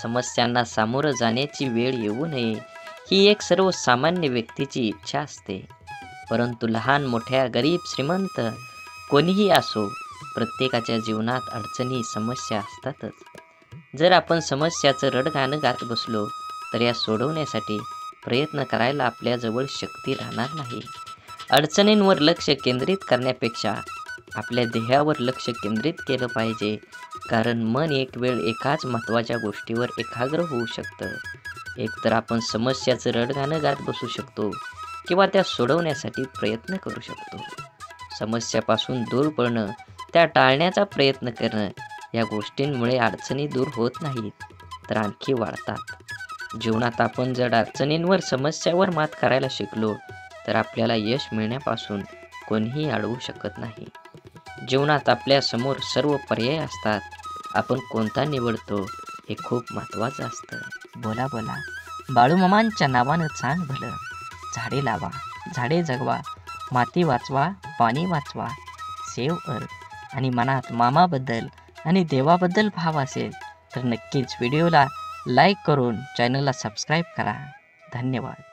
Speaker 1: समस्यांना सामोरं जाण्याची वेळ येऊ नये ही एक सर्वसामान्य व्यक्तीची इच्छा असते. परंतु लहान मोठ्या गरीब श्रीमंत कोणीही असो, प्रत्येकाच्या जीवनात अडचणी समस्या असतातच. जर आपण समस्याचं रडगाणं गात बसलो तर या सोडवण्यासाठी प्रयत्न करायला आपल्याजवळ शक्ती राहणार नाही. अडचणींवर लक्ष केंद्रित करण्यापेक्षा आपल्या ध्येयावर लक्ष केंद्रित केलं पाहिजे, कारण मन एक वेळ एकाच महत्त्वाच्या गोष्टीवर एकाग्र होऊ शकतं. एकतर आपण समस्याचं रडगाणं गात बसू शकतो किंवा त्या सोडवण्यासाठी प्रयत्न करू शकतो. समस्यापासून दूर पळणं, त्या टाळण्याचा प्रयत्न करणं या गोष्टींमुळे अडचणी दूर होत नाहीत, तर आणखी वाढतात. जीवनात आपण जर अडचणींवर समस्यावर मात करायला शिकलो तर आपल्याला यश मिळण्यापासून कोणीही अडवू शकत नाही. जीवनात आपल्यासमोर सर्व पर्याय असतात, आपण कोणता निवडतो हे खूप महत्त्वाचं असतं.
Speaker 2: बोला बोला बाळूमामांच्या नावानं चांग भलं. झाडे लावा, झाडे जगवा, माती वाचवा, पाणी वाचवा. सेव आणि मनात मामाबद्दल आणि देवाबद्दल भाव असेल तर नक्कीच व्हिडिओला लाईक करून चॅनलला सबस्क्राईब करा. धन्यवाद.